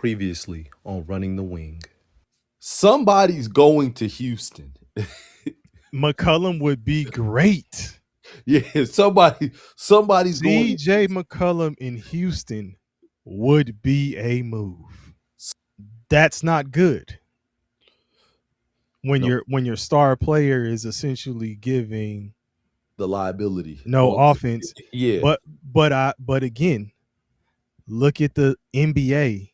Previously on Running the Wing. Somebody's going to Houston. McCollum would be great. Yeah, somebody's going. CJ McCollum in Houston would be a move. That's not good. When your star player is essentially giving The liability. no offense. Yeah. But again, look at the NBA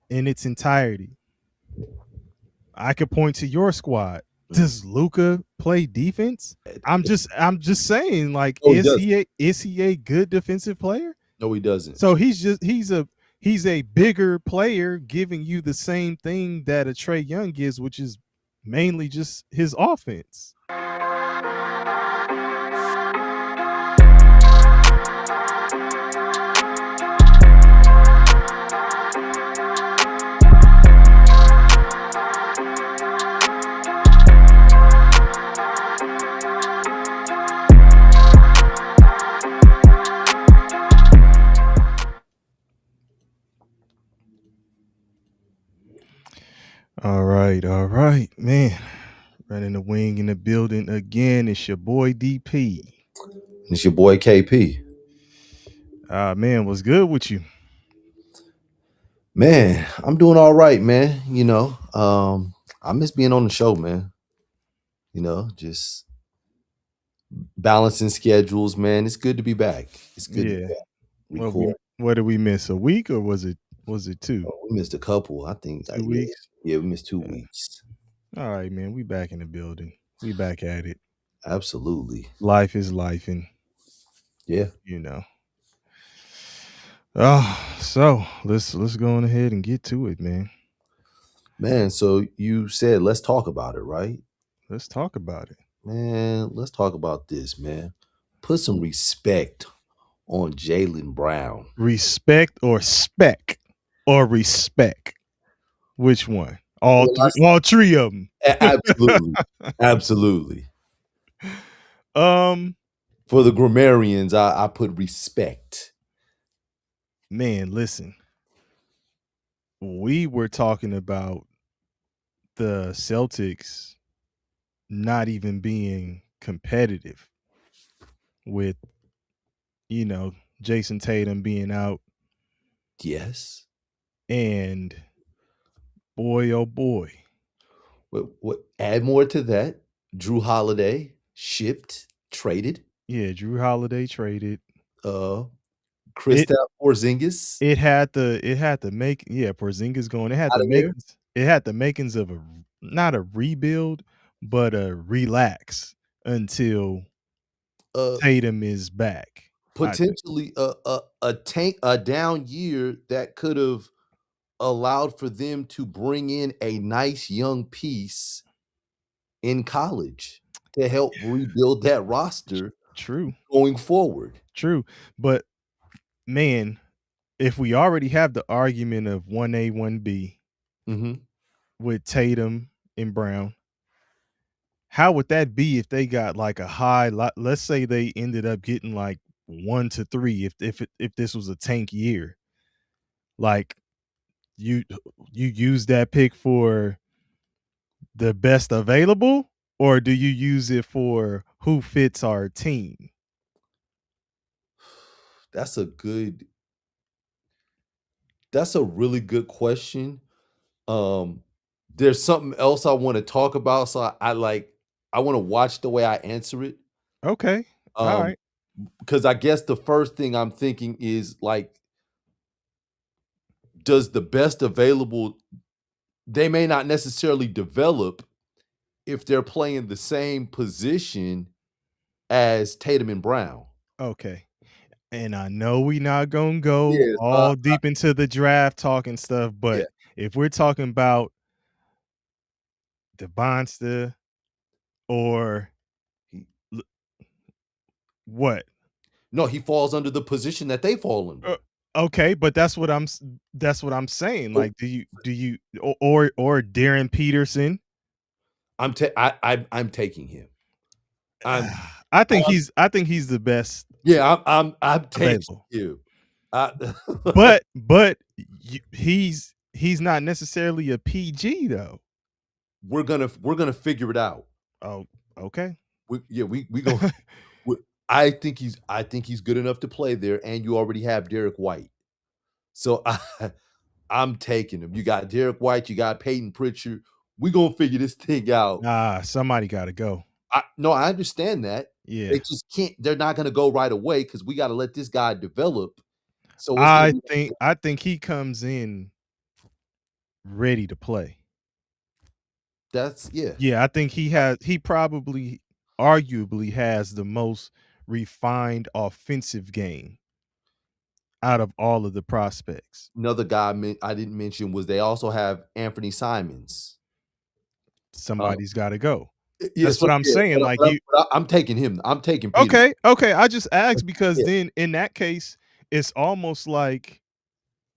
in its entirety. I could point to your squad. Does Luka play defense? I'm just saying, like, No, he is he a good defensive player? No, he doesn't. So he's a bigger player giving you the same thing that a Trae Young gives, which is mainly just his offense. All right, man. Running the wing in the building again. It's your boy DP. It's your boy KP. Man, what's good with you? Man, I'm doing all right, man. I miss being on the show, man. Just balancing schedules, man. It's good to be back. It's good to be back. Record. What did we miss? A week or was it 2? Oh, we missed a couple. I think 2 weeks. Yeah, we missed 2 weeks. All right, man. We back in the building. We back at it. Absolutely. Life is life, and yeah, so let's go on ahead and get to it, man. Man, so you said let's talk about it, right? Let's talk about it. Man, let's talk about this, man. Put some respect on Jaylen Brown. Respect or spec or respect? Which one? All three of them. Absolutely. Absolutely. For the grammarians, I put respect. Man, listen. We were talking about the Celtics not even being competitive with, Jason Tatum being out. Yes. And boy, oh boy. What add more to that? Jrue Holiday shipped, traded. Yeah, Jrue Holiday traded. Kristaps Porzingis. It had to make Porzingis going. It had the makings of not a rebuild, but a relax until Tatum is back. Potentially a down year that could have allowed for them to bring in a nice young piece in college to help rebuild that roster. True. Going forward. True. But man, if we already have the argument of 1A, 1B with Tatum and Brown, how would that be if they got like a high? Let's say they ended up getting like 1 to 3. If this was a tank year, like you use that pick for the best available, or do you use it for who fits our team? That's a really good question. There's something else I want to talk about, so I want to watch the way I answer it. Okay. All right. Because I guess the first thing I'm thinking is like, does the best available, they may not necessarily develop if they're playing the same position as Tatum and Brown. Okay. And I know we're not going to go deep into the draft talking stuff, but if we're talking about DeBonsta or what? No, he falls under the position that they fall in. Okay, but that's what I'm saying. Like, do you or Darren Peterson? I'm taking him. I think he's the best. Yeah, I'm taking you. But he's he's not necessarily a PG though. We're gonna figure it out. Oh, okay. We go. I think he's good enough to play there, and you already have Derek White. So I'm taking him. You got Derek White, you got Peyton Pritchard. We're gonna figure this thing out. Somebody gotta go. No, I understand that. Yeah. They just can't, they're not gonna go right away because we gotta let this guy develop. So it's I gonna think he comes in ready to play. that's Yeah, I think he probably arguably has the most refined offensive game out of all of the prospects. Another guy I didn't mention was they also have Anthony Simons. Somebody's gotta go. Yes, That's what I'm saying. Like you I'm taking him. I'm taking Peter. Okay. I just asked because Yeah. then in that case, it's almost like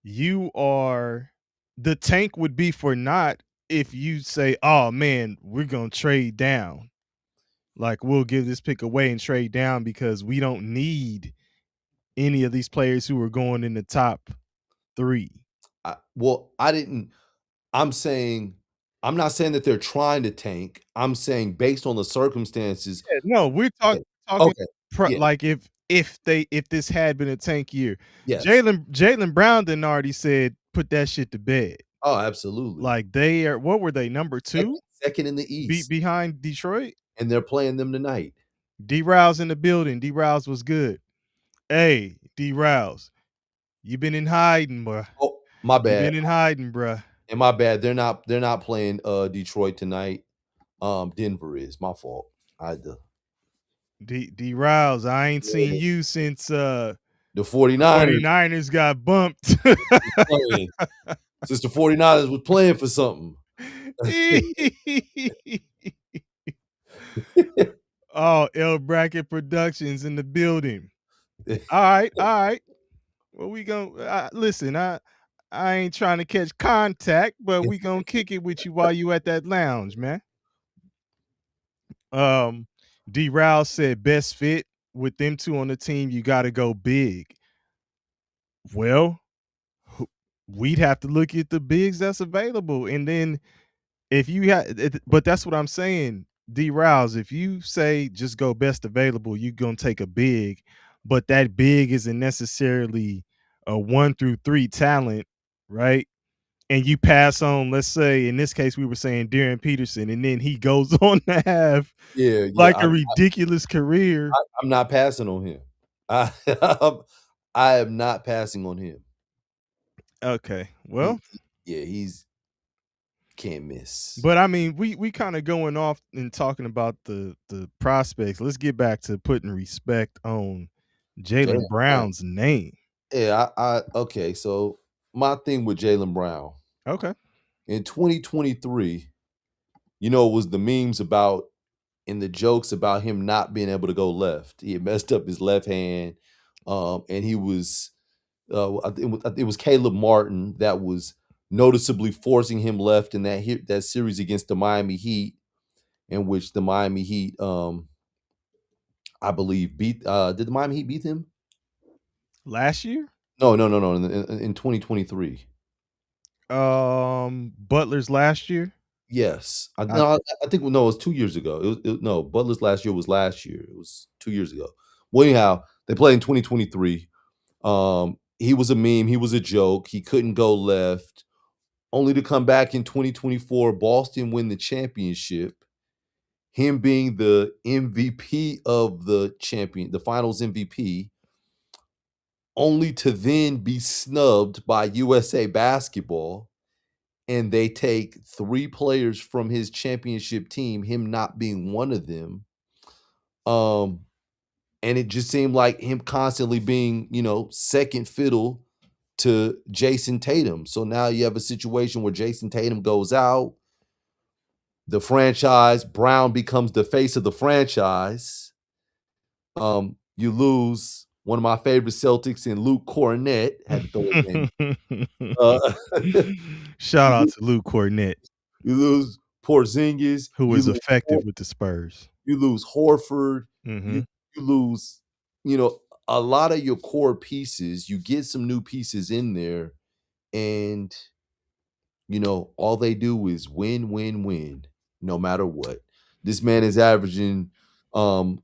you are the tank would be for not if you say, "Oh man, we're gonna trade down." Like we'll give this pick away and trade down because we don't need any of these players who are going in the top 3. I'm not saying that they're trying to tank. I'm saying based on the circumstances. Yeah, no, we're Yeah. talking Okay. Yeah. like if this had been a tank year. Yes. Jaylen Brown then already said, "Put that shit to bed." Oh, absolutely. Like they are what were they, number 2? Second in the East. Behind Detroit? And they're playing them tonight. D-Rouse in the building. D-Rouse was good. Hey, D-Rouse, you been in hiding, bruh. Oh, my You bad. been in hiding, bruh. And my bad. They're not playing Detroit tonight. Denver is. My fault. I had to D-Rouse, I ain't seen you since the 49ers 49ers got bumped. playing. Since the 49ers was playing for something. Oh, L Bracket Productions in the building. All right. Well, we gonna listen. I ain't trying to catch contact, but we gonna kick it with you while you at that lounge, man. D. Rouse said best fit with them 2 on the team. You got to go big. Well, we'd have to look at the bigs that's available, and then if you but that's what I'm saying. D. Rouse, if you say just go best available, you're gonna take a big, but that big isn't necessarily a 1 through 3 talent, right? And you pass on, let's say in this case, we were saying Darren Peterson, and then he goes on to have like a ridiculous career. I'm not passing on him. I am not passing on him. Okay, well, he's can't miss. But I mean, we kind of going off and talking about the prospects. Let's get back to putting respect on Jaylen Brown's name. Yeah, okay. So my thing with Jaylen Brown. Okay. In 2023, it was the memes about and the jokes about him not being able to go left. He had messed up his left hand, and he was. It was Caleb Martin that was noticeably forcing him left in that series against the Miami Heat, in which the Miami Heat, I believe, beat. Did the Miami Heat beat him last year? No. In 2023. Butler's last year. Yes, I think it was 2 years ago. No, Butler's last year was last year. It was 2 years ago. Well, anyhow, they played in 2023. He was a meme. He was a joke. He couldn't go left. Only to come back in 2024, Boston win the championship. Him being the MVP of the finals MVP, only to then be snubbed by USA Basketball, and they take 3 players from his championship team, him not being one of them. And it just seemed like him constantly being, second fiddle to Jason Tatum. So now you have a situation where Jason Tatum goes out. The franchise, Brown becomes the face of the franchise. You lose one of my favorite Celtics in Luke Kornet. Had to throw it in. Shout out to Luke Kornet. You lose Porzingis, who was effective with the Spurs. You lose Horford. Mm-hmm. You lose, a lot of your core pieces. You get some new pieces in there, and all they do is win, win, win, no matter what. This man is averaging almost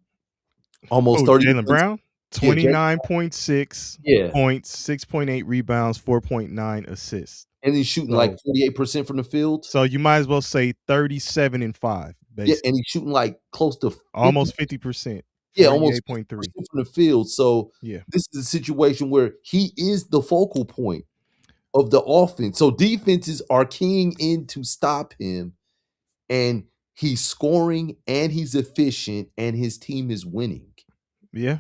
30 Jaylen points. Brown, Yeah, 29.6 yeah. points, 6.8 rebounds, 4.9 assists. And he's shooting like 48% from the field. So you might as well say 37 and 5, basically. Yeah, and he's shooting like close to 50, almost 50%. Yeah, almost 48.3 from the field. So yeah, this is a situation where he is the focal point of the offense. So defenses are keying in to stop him, and he's scoring and he's efficient and his team is winning. Yeah.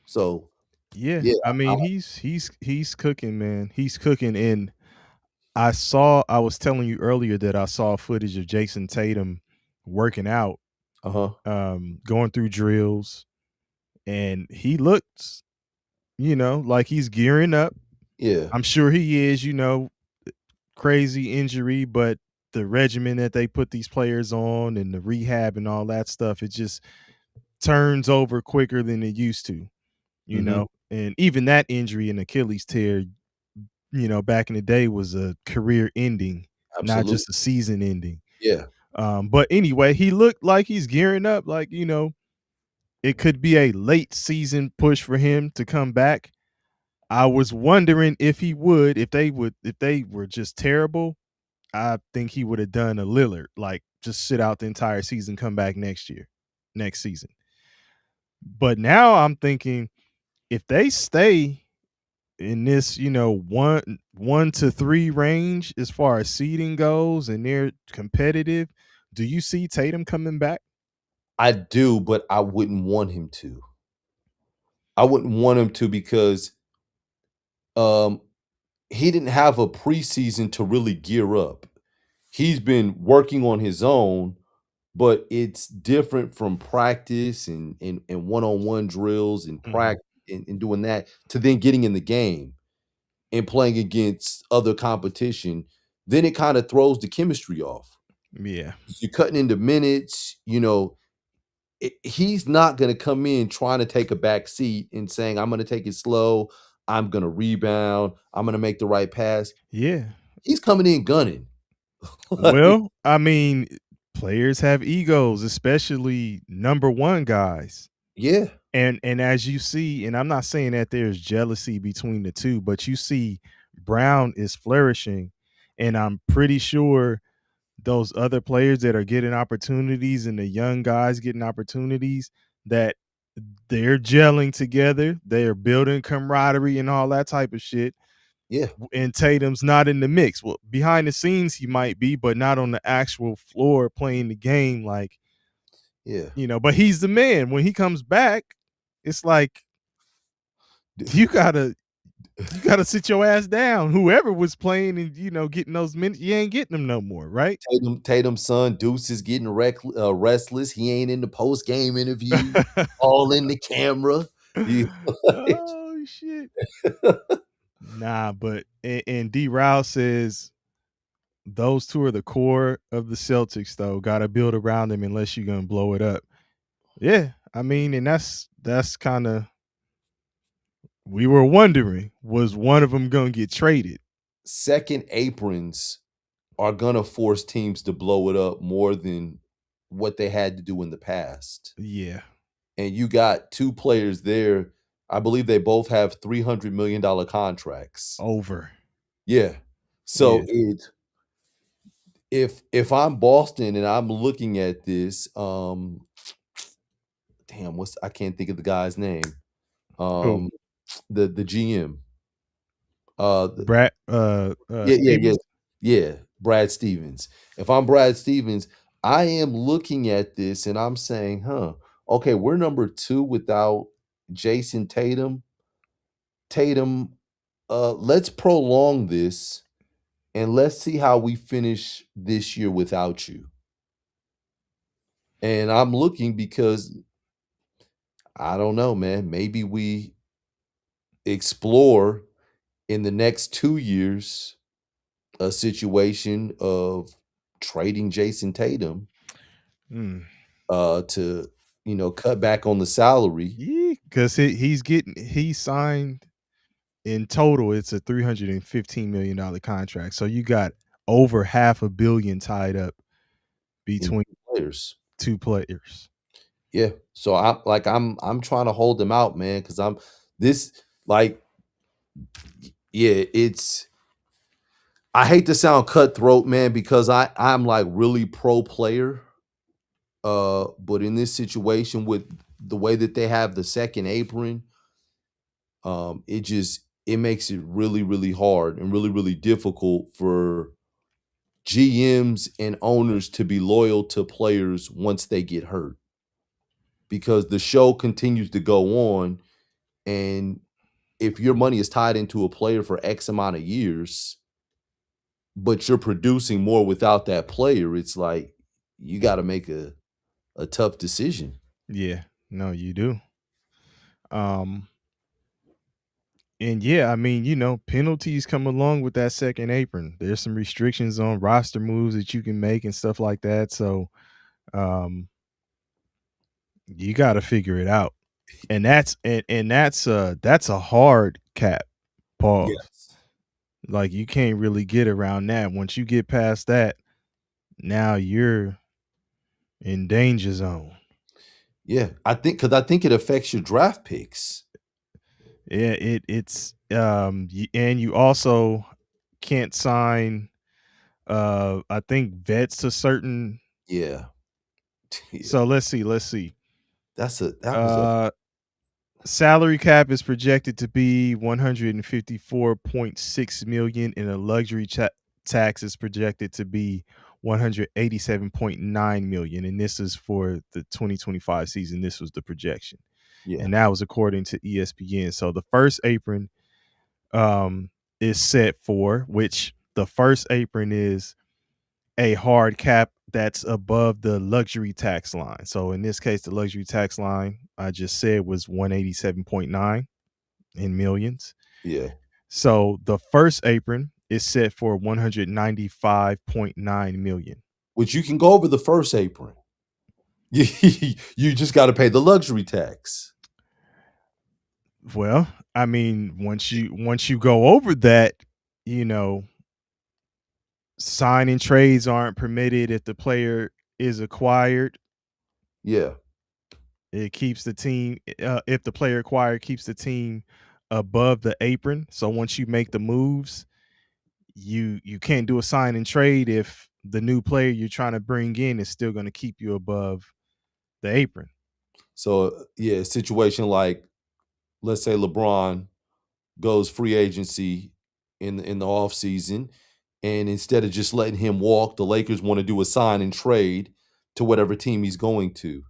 So yeah, I mean, he's cooking, man. He's cooking. And I was telling you earlier that I saw footage of Jason Tatum working out, going through drills, and he looks, like he's gearing up. Yeah. I'm sure he is, crazy injury, but the regimen that they put these players on and the rehab and all that stuff, it just turns over quicker than it used to, and even that injury, an Achilles tear, back in the day was a career ending, not just a season ending. Yeah. But anyway, he looked like he's gearing up, like, it could be a late season push for him to come back. I was wondering if he would, if they were just terrible, I think he would have done a Lillard, like just sit out the entire season, come back next season. But now I'm thinking if they stay in this, 1 to 3 range as far as seeding goes and they're competitive, do you see Tatum coming back? I do, but I wouldn't want him to. I wouldn't want him to because he didn't have a preseason to really gear up. He's been working on his own, but it's different from practice and one-on-one drills and practice and doing that to then getting in the game and playing against other competition. Then it kind of throws the chemistry off. Yeah. You're cutting into minutes, he's not going to come in trying to take a back seat and saying, I'm going to take it slow. I'm going to rebound. I'm going to make the right pass. Yeah. He's coming in gunning. Well, I mean, players have egos, especially number one guys. Yeah. And as you see, and I'm not saying that there's jealousy between the two, but you see Brown is flourishing, and I'm pretty sure those other players that are getting opportunities and the young guys getting opportunities, that they're gelling together, they're building camaraderie and all that type of shit. Yeah. And Tatum's not in the mix. Well, behind the scenes he might be, but not on the actual floor playing the game. Like, but he's the man. When he comes back, it's like you gotta sit your ass down. Whoever was playing and getting those minutes, you ain't getting them no more, right? Tatum's son Deuce is getting restless. He ain't in the post game interview, all in the camera. Oh shit! Nah, but and D. Rouse says those two are the core of the Celtics, though. Got to build around them unless you're gonna blow it up. Yeah, I mean, and that's kind of, we were wondering, was one of them gonna get traded? Second aprons are gonna force teams to blow it up more than what they had to do in the past. Yeah. And you got two players there. I believe they both have $300 million contracts. Over. Yeah. So if I'm Boston and I'm looking at this, damn, I can't think of the guy's name. The GM. Brad yeah, Brad Stevens. If I'm Brad Stevens, I am looking at this and I'm saying, okay, we're number 2 without Jason Tatum. Let's prolong this and let's see how we finish this year without you. And I'm looking because I don't know, man. Maybe we explore in the next 2 years a situation of trading Jason Tatum to cut back on the salary. Yeah, because he signed in total, it's a $315 million contract. So you got over $500 million tied up between players. two players. Yeah. So I'm trying to hold them out, man, because I'm this like yeah, I hate to sound cutthroat, man, because I'm like really pro player. But in this situation with the way that they have the second apron, it makes it really, really hard and really, really difficult for GMs and owners to be loyal to players once they get hurt. Because the show continues to go on, and if your money is tied into a player for X amount of years, but you're producing more without that player, it's like you got to make a tough decision. Yeah, no, you do. And yeah, I mean, penalties come along with that second apron. There's some restrictions on roster moves that you can make and stuff like that. So, you got to figure it out. And that's a hard cap. Pause. Yes. Like you can't really get around that. Once you get past that, now you're in danger zone. Yeah, I think it affects your draft picks. Yeah, it's and you also can't sign I think vets to certain. Yeah. So let's see. That was a Salary cap is projected to be 154.6 million, and a luxury tax is projected to be 187.9 million, and this is for the 2025 season. This was the projection. Yeah. And that was according to ESPN. So the first apron is set for, which the first apron is a hard cap that's above the luxury tax line. So in this case, the luxury tax line I just said was 187.9 in millions. Yeah. So the first apron is set for 195.9 million. Which you can go over the first apron. You just got to pay the luxury tax. Well, I mean, once you go over that, signing trades aren't permitted if the player is acquired. Yeah. It keeps the team, if the player acquired, keeps the team above the apron. So once you make the moves, you can't do a sign and trade if the new player you're trying to bring in is still going to keep you above the apron. So yeah, a situation like, let's say LeBron goes free agency in the off season, and instead of just letting him walk, the Lakers want to do a sign and trade to whatever team he's going to.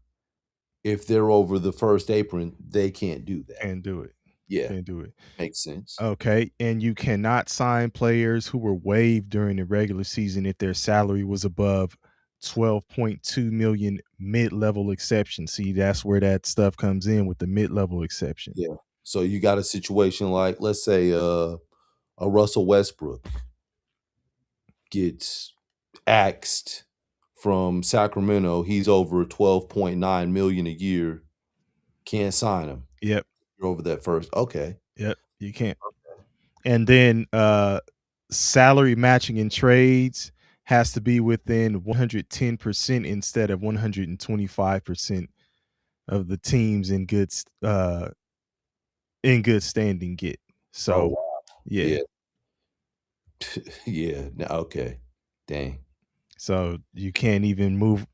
If they're over the first apron, they can't do that. Can't do it. Yeah. Can't do it. Makes sense. Okay. And you cannot sign players who were waived during the regular season if their salary was above 12.2 million mid-level exception. See, that's where that stuff comes in with the mid-level exception. Yeah. So you got a situation like, let's say a Russell Westbrook gets axed from Sacramento. He's over 12.9 million a year. Can't sign him. Yep. You're over that first. Okay. Yep. You can't. Okay. And then salary matching in trades has to be within 110% instead of 125% of the teams in good standing get. So wow. yeah. Yeah. Okay. Dang. So you can't even move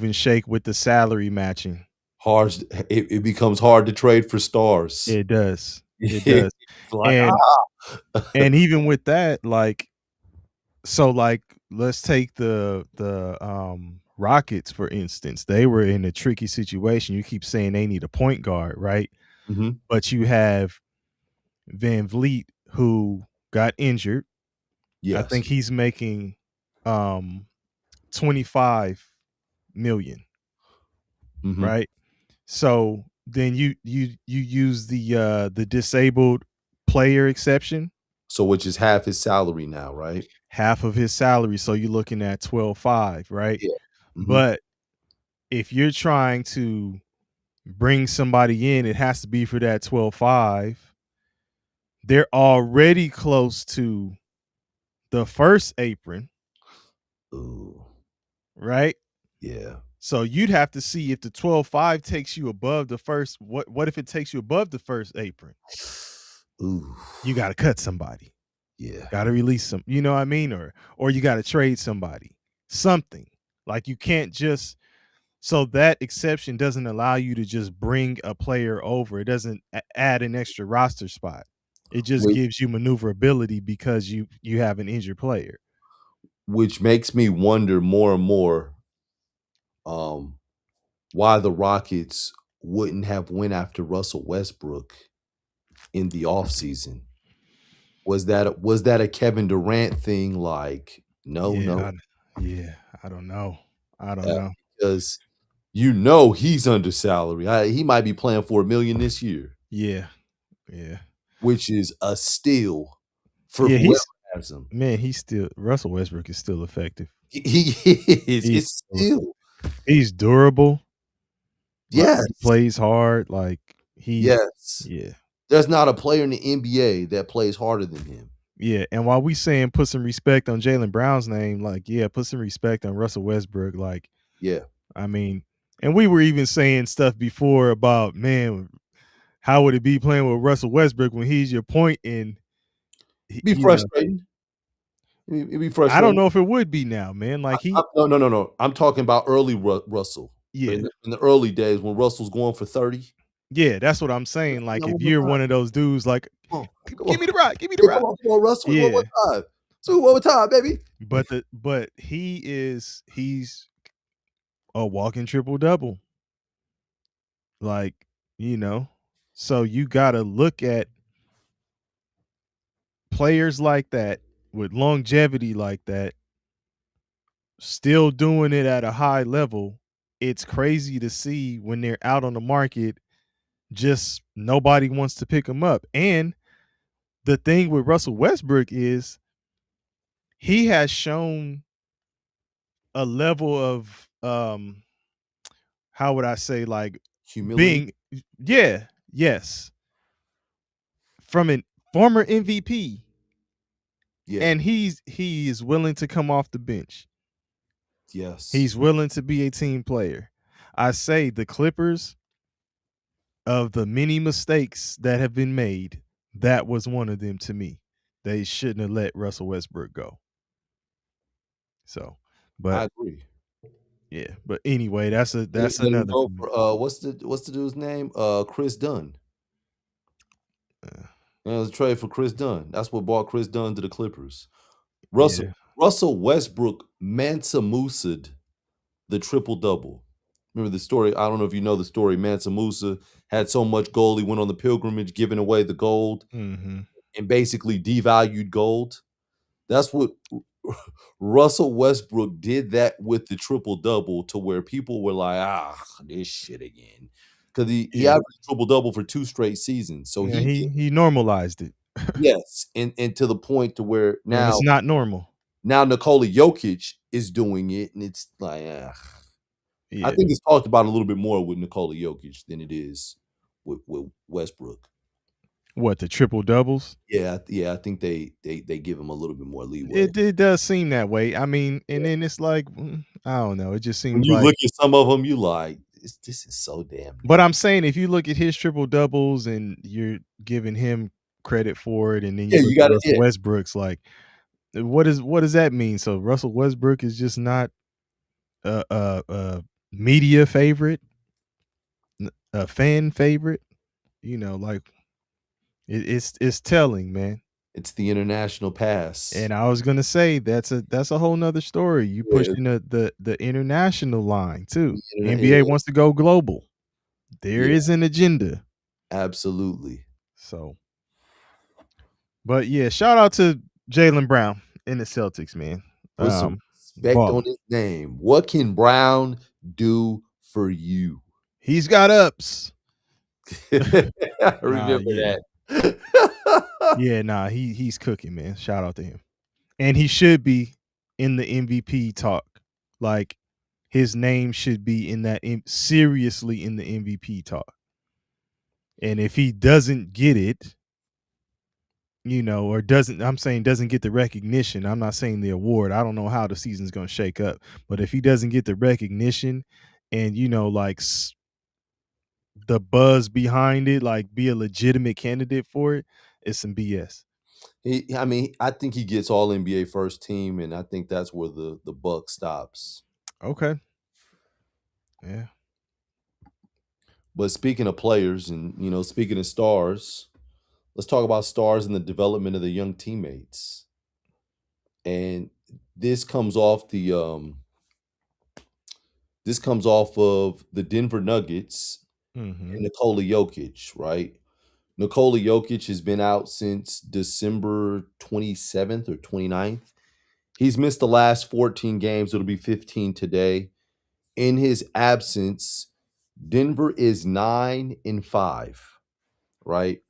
and shake with the salary matching. Hard. It becomes hard to trade for stars. It does. It does. Like, and even with that, like, so like, let's take the Rockets, for instance. They were in a tricky situation. You keep saying they need a point guard, right? Mm-hmm. But you have Van Vliet, who got injured. Yes. I think he's making 25 million. Mm-hmm. Right? So then you use the disabled player exception. So which is half his salary now, right? Half of his salary. So you're looking at 12.5, right? Yeah. Mm-hmm. But if you're trying to bring somebody in, it has to be for that 12.5, they're already close to the first apron. Ooh. Right? Yeah. So you'd have to see if the 12.5 takes you above the first. What if it takes you above the first apron? Ooh. You got to cut somebody. Yeah. Got to release some, you know what I mean? Or you got to trade somebody. Something. Like you can't just, so that exception doesn't allow you to just bring a player over. It doesn't add an extra roster spot. It just gives you maneuverability because you have an injured player. Which makes me wonder more and more why the Rockets wouldn't have went after Russell Westbrook in the offseason. Was that a Kevin Durant thing? Like, no. I don't know. I don't know. Because he's under salary. He might be playing for $1 million this year. Yeah. Which is a steal for Yeah, whoever has him. Man, Russell Westbrook is still effective. He is. It's still. He's durable. Yes. Like, he plays hard. Like Yes. Yeah. There's not a player in the NBA that plays harder than him. Yeah, and while we saying put some respect on Jaylen Brown's name, like, yeah, put some respect on Russell Westbrook. Like, yeah, I mean, and we were even saying stuff before about, man, how would it be playing with Russell Westbrook when he's your point and be frustrating. It'd be frustrating. I don't know if it would be now, man. Like no. I'm talking about early Russell. Yeah, in the early days when Russell's going for 30. Yeah, that's what I'm saying. Like, if you're one of those dudes, like, give me the rock, give me the rock. Come on, Russell. Yeah. One more time. So one more time, baby. But he's a walking triple double. Like, so you gotta look at players like that with longevity like that, still doing it at a high level. It's crazy to see when they're out on the market, just nobody wants to pick them up. And the thing with Russell Westbrook is he has shown a level of how would I say, like, humility. Yes. From a former MVP. Yeah. And he is willing to come off the bench. Yes. He's willing to be a team player. I say the Clippers, of the many mistakes that have been made, that was one of them to me. They shouldn't have let Russell Westbrook go. So, but I agree. Yeah, but anyway, that's another. For, what's the dude's name? Chris Dunn. It was a trade for Chris Dunn. That's what brought Chris Dunn to the Clippers. Russell Westbrook Mansa Musa'd the triple double. Remember the story? I don't know if you know the story. Mansa Musa had so much gold, he went on the pilgrimage, giving away the gold, and basically devalued gold. That's what Russell Westbrook did, that with the triple double, to where people were like, this shit again, because he averaged triple double for 2 straight seasons. So he normalized it. Yes, and to the point to where now it's not normal. Now Nikola Jokic is doing it, and it's like, I think it's talked about a little bit more with Nikola Jokic than it is with Westbrook. What, the triple doubles? Yeah. I think they give him a little bit more leeway. It does seem that way. I mean, and then it's like, I don't know. It just seems when you look at some of them, you like, this is so damn. But I'm saying, if you look at his triple doubles and you're giving him credit for it, and then you got Westbrook's, like, what does that mean? So Russell Westbrook is just not a media favorite, a fan favorite, like, it's telling, man. It's the international pass. And I was gonna say that's a whole nother story. You pushing the international line too. NBA wants to go global. There is an agenda. Absolutely. So, but yeah, shout out to Jaylen Brown in the Celtics, man. Put some respect on his name. What can Brown do for you? He's got ups. I remember that. Yeah, he's cooking, man. Shout out to him. And he should be in the MVP talk. Like, his name should be in that seriously in the MVP talk. And if he doesn't get it, or doesn't get the recognition. I'm not saying the award. I don't know how the season's going to shake up, but if he doesn't get the recognition and like the buzz behind it, like be a legitimate candidate for it, it's some BS. I think he gets all NBA first team, and I think that's where the buck stops. Okay. Yeah. But speaking of players and speaking of stars, let's talk about stars and the development of the young teammates. And this comes off of the Denver Nuggets and Nikola Jokic, right? Nikola Jokic has been out since December 27th or 29th. He's missed the last 14 games. It'll be 15 today. In his absence, Denver is 9-5, right?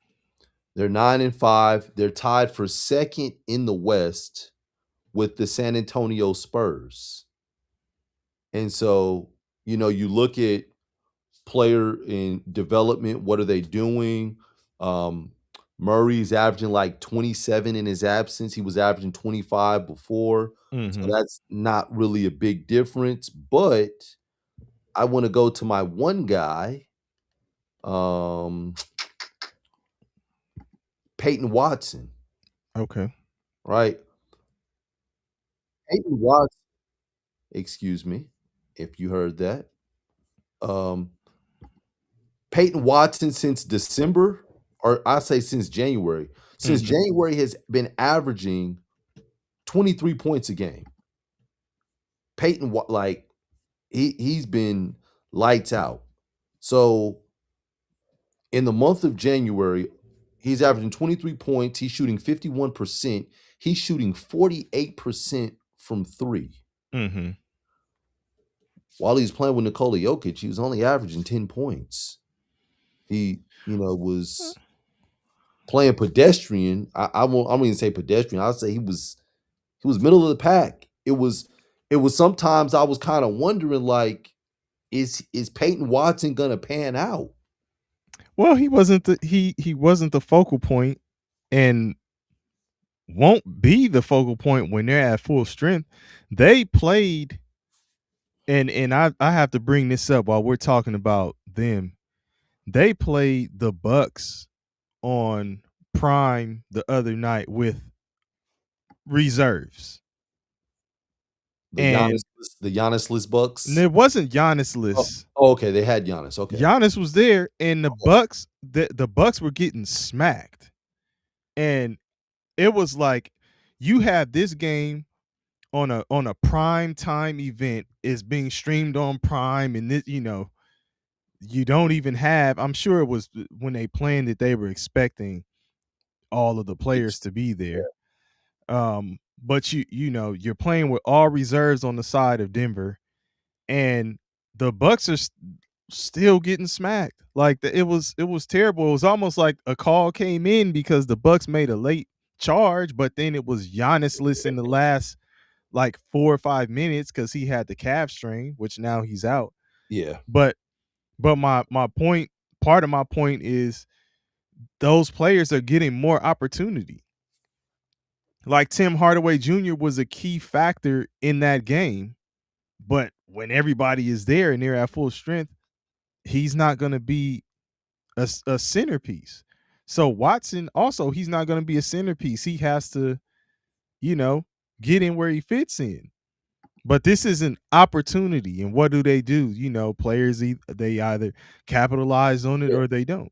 They're 9-5. They're tied for second in the West with the San Antonio Spurs. And so, you look at player in development, what are they doing? Murray's averaging like 27 in his absence. He was averaging 25 before. So that's not really a big difference. But I want to go to my one guy, Peyton Watson. Okay. Right? Peyton Watson, excuse me, if you heard that. Peyton Watson since December, or I say since January. Since January has been averaging 23 points a game. Peyton, he's been lights out. So in the month of January, he's averaging 23 points. He's shooting 51%. He's shooting 48% from three. While he's playing with Nikola Jokic, he was only averaging 10 points. He, was playing pedestrian. I won't even say pedestrian. I'll say he was middle of the pack. It was sometimes I was kind of wondering, like, is Peyton Watson gonna pan out? Well, he wasn't the focal point and won't be the focal point when they're at full strength. They played, and I have to bring this up while we're talking about them. They played the Bucks on Prime the other night with reserves. The Giannis-less Bucks? And it wasn't Giannis-less. Oh, okay. They had Giannis. Okay. Giannis was there, and the Bucks, the Bucks were getting smacked. And it was like you have this game on a prime time event is being streamed on Prime, and this, you don't even have, I'm sure it was when they planned it, they were expecting all of the players to be there. But you're playing with all reserves on the side of Denver, and the Bucks are still getting smacked. Like it was terrible. It was almost like a call came in because the Bucks made a late charge, but then it was Giannis-less in the last like 4 or 5 minutes because he had the calf strain, which now he's out. Yeah. But my point, part of my point is those players are getting more opportunity. Like Tim Hardaway Jr. was a key factor in that game, but when everybody is there and they're at full strength, he's not going to be a centerpiece. So Watson also, he's not going to be a centerpiece. He has to, get in where he fits in. But this is an opportunity, and what do? Players, they either capitalize on it or they don't,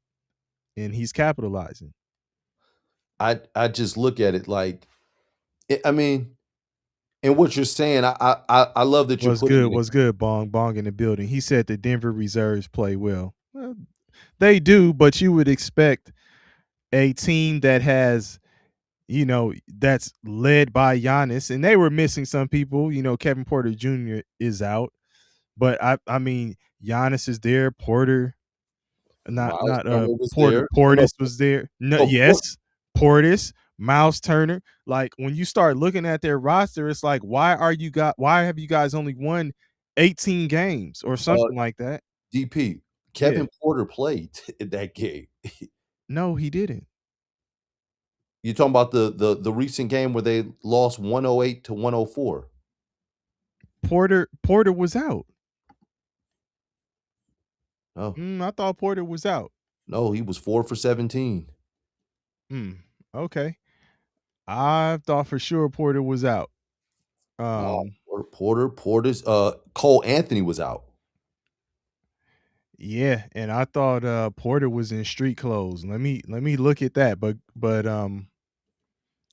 and he's capitalizing. I just look at it like, and what you're saying, I love that you're putting it. What's good, Bong in the building. He said the Denver reserves play well. Well, they do, but you would expect a team that has, that's led by Giannis, and they were missing some people. Kevin Porter Jr. is out, but I mean, Giannis is there. Porter, Portis was there. No, yes, Portis, Miles Turner. Like when you start looking at their roster, it's like, why have you guys only won 18 games or something like that? DP, Kevin Porter played in that game. No, he didn't. You're talking about the recent game where they lost 108 to 104. Porter was out. Oh. I thought Porter was out. No, he was 4 for 17. Okay. I thought for sure Porter was out. Porter's Cole Anthony was out. Yeah, and I thought Porter was in street clothes. Let me look at that. But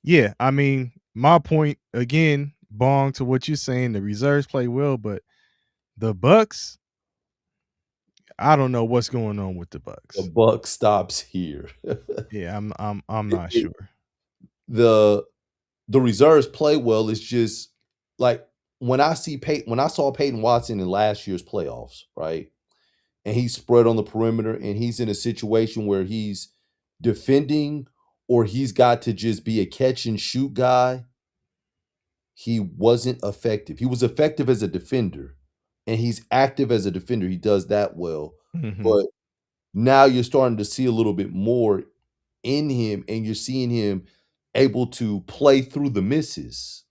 yeah, I mean, my point again, Bong, to what you're saying, the reserves play well, but the Bucks, I don't know what's going on with the Bucks. The buck stops here. Yeah, I'm not sure. The reserves play well. It's just like when I saw Peyton Watson in last year's playoffs, right? And he's spread on the perimeter and he's in a situation where he's defending or he's got to just be a catch and shoot guy. He wasn't effective. He was effective as a defender and he's active as a defender. He does that well. But now you're starting to see a little bit more in him and you're seeing him able to play through the misses.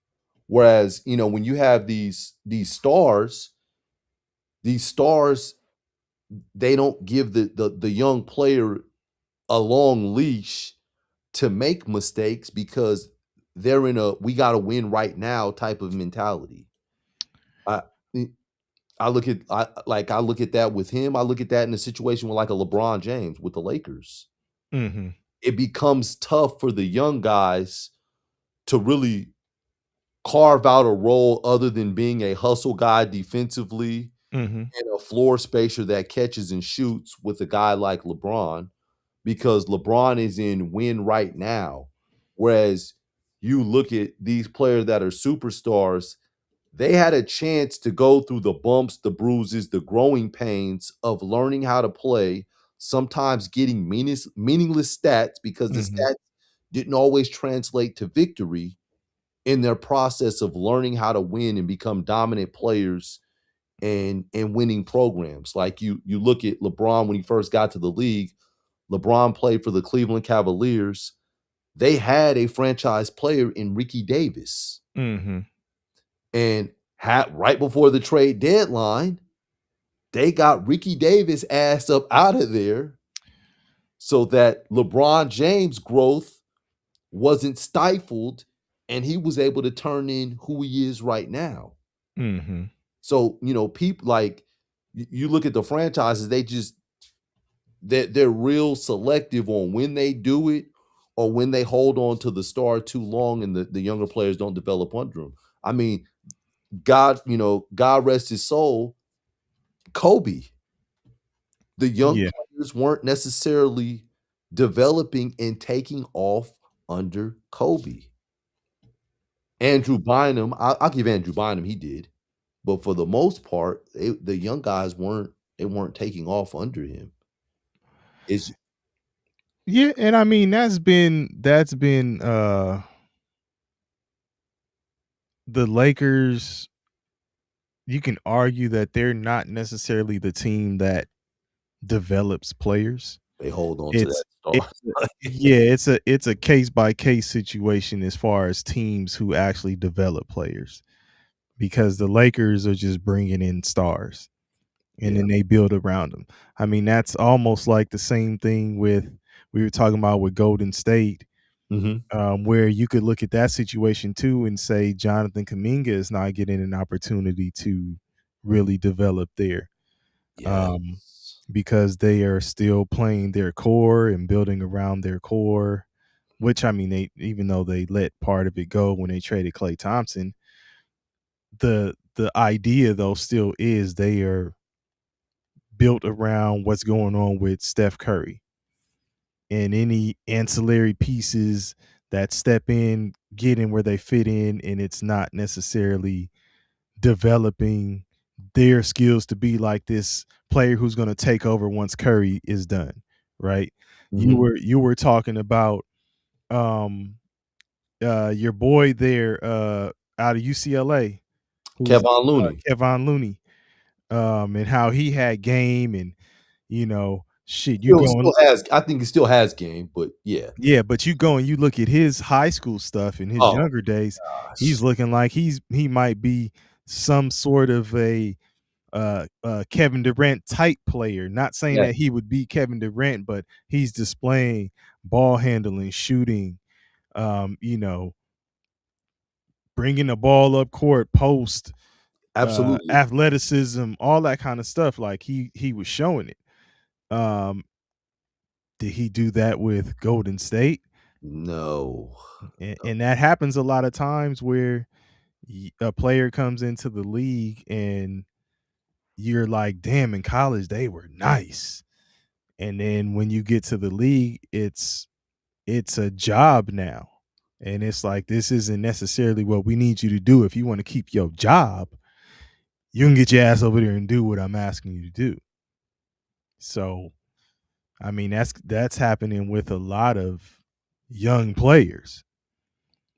Whereas, when you have these stars, they don't give the young player a long leash to make mistakes because they're in a we got to win right now type of mentality. I look at that with him. I look at that in a situation with like a LeBron James with the Lakers. It becomes tough for the young guys to really carve out a role other than being a hustle guy defensively and a floor spacer that catches and shoots with a guy like LeBron, because LeBron is in win right now. Whereas you look at these players that are superstars, they had a chance to go through the bumps, the bruises, the growing pains of learning how to play, sometimes getting meaningless stats because the stats didn't always translate to victory in their process of learning how to win and become dominant players and winning programs. Like you look at LeBron when he first got to the league. LeBron played for the Cleveland Cavaliers. They had a franchise player in Ricky Davis. And right before the trade deadline, they got Ricky Davis ass up out of there so that LeBron James' growth wasn't stifled and he was able to turn in who he is right now. So, people like you look at the franchises, they're real selective on when they do it or when they hold on to the star too long and the younger players don't develop under them. I mean, God rest his soul, Kobe. The young players weren't necessarily developing and taking off under Kobe. Andrew Bynum, I'll give Andrew Bynum, he did. But for the most part, the young guys weren't taking off under him. Yeah, and I mean that's been the Lakers. You can argue that they're not necessarily the team that develops players. They hold on to that star. It's a case by case situation as far as teams who actually develop players, because the Lakers are just bringing in stars and then they build around them. I mean, that's almost like the same thing we were talking about with Golden State, where you could look at that situation too and say Jonathan Kuminga is not getting an opportunity to really develop there. Because they are still playing their core and building around their core, which, I mean, even though they let part of it go when they traded Klay Thompson, the idea though still is they are built around what's going on with Steph Curry and any ancillary pieces that step in, get in where they fit in, and it's not necessarily developing their skills to be like this player who's going to take over once Curry is done, right? You were talking about your boy there out of UCLA, Kevon Looney. And how he had game and shit, you going I think he still has game, but yeah. Yeah, but you go and you look at his high school stuff in his Oh younger days, he's gosh. looking like he might be some sort of a Kevin Durant type player. Not saying Yeah, that he would be Kevin Durant, but he's displaying ball handling, shooting, you know, bringing the ball up court, post, absolutely. athleticism, all that kind of stuff. Like he was showing it. Um, did he do that with Golden State? No. And that happens a lot of times where a player comes into the league and you're like, damn, in college they were nice. And then when you get to the league, it's a job now. And it's like, this isn't necessarily what we need you to do. If you want to keep your job, you can get your ass over there and do what I'm asking you to do. So, I mean, that's happening with a lot of young players.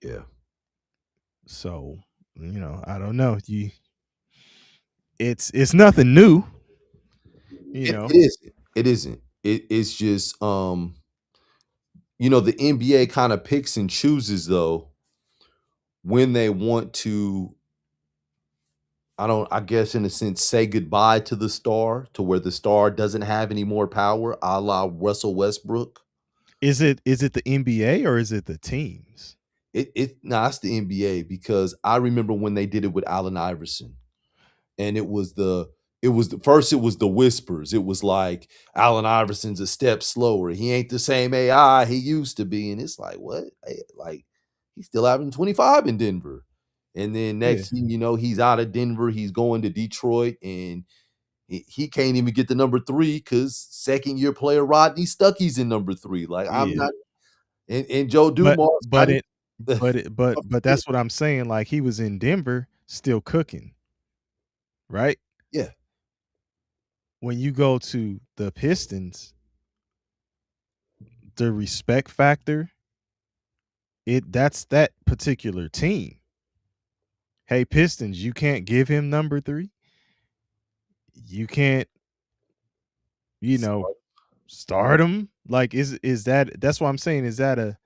Yeah. So, I don't know. It's nothing new. It isn't. It isn't. It's just the NBA kind of picks and chooses though when they want to, I guess in a sense, say goodbye to the star to where the star doesn't have any more power, a la Russell Westbrook. Is it the NBA or is it the teams? It's the NBA because I remember when they did it with Allen Iverson. And it was the whispers. It was like Allen Iverson's a step slower. He ain't the same AI he used to be. And it's like, what? Like he's still having 25 in Denver. And then Yeah. next thing you know, he's out of Denver. He's going to Detroit and he can't even get the number 3 because second-year player Rodney Stuckey's in number 3. Like I'm Yeah. not and Joe But Dumars but got it but that's what I'm saying. Like he was in Denver still cooking, right? yeah. When you go to the Pistons, the respect factor, that's that particular team. Hey, Pistons, you can't give him number 3. You can't, start him. Like is that's what I'm saying. Is that a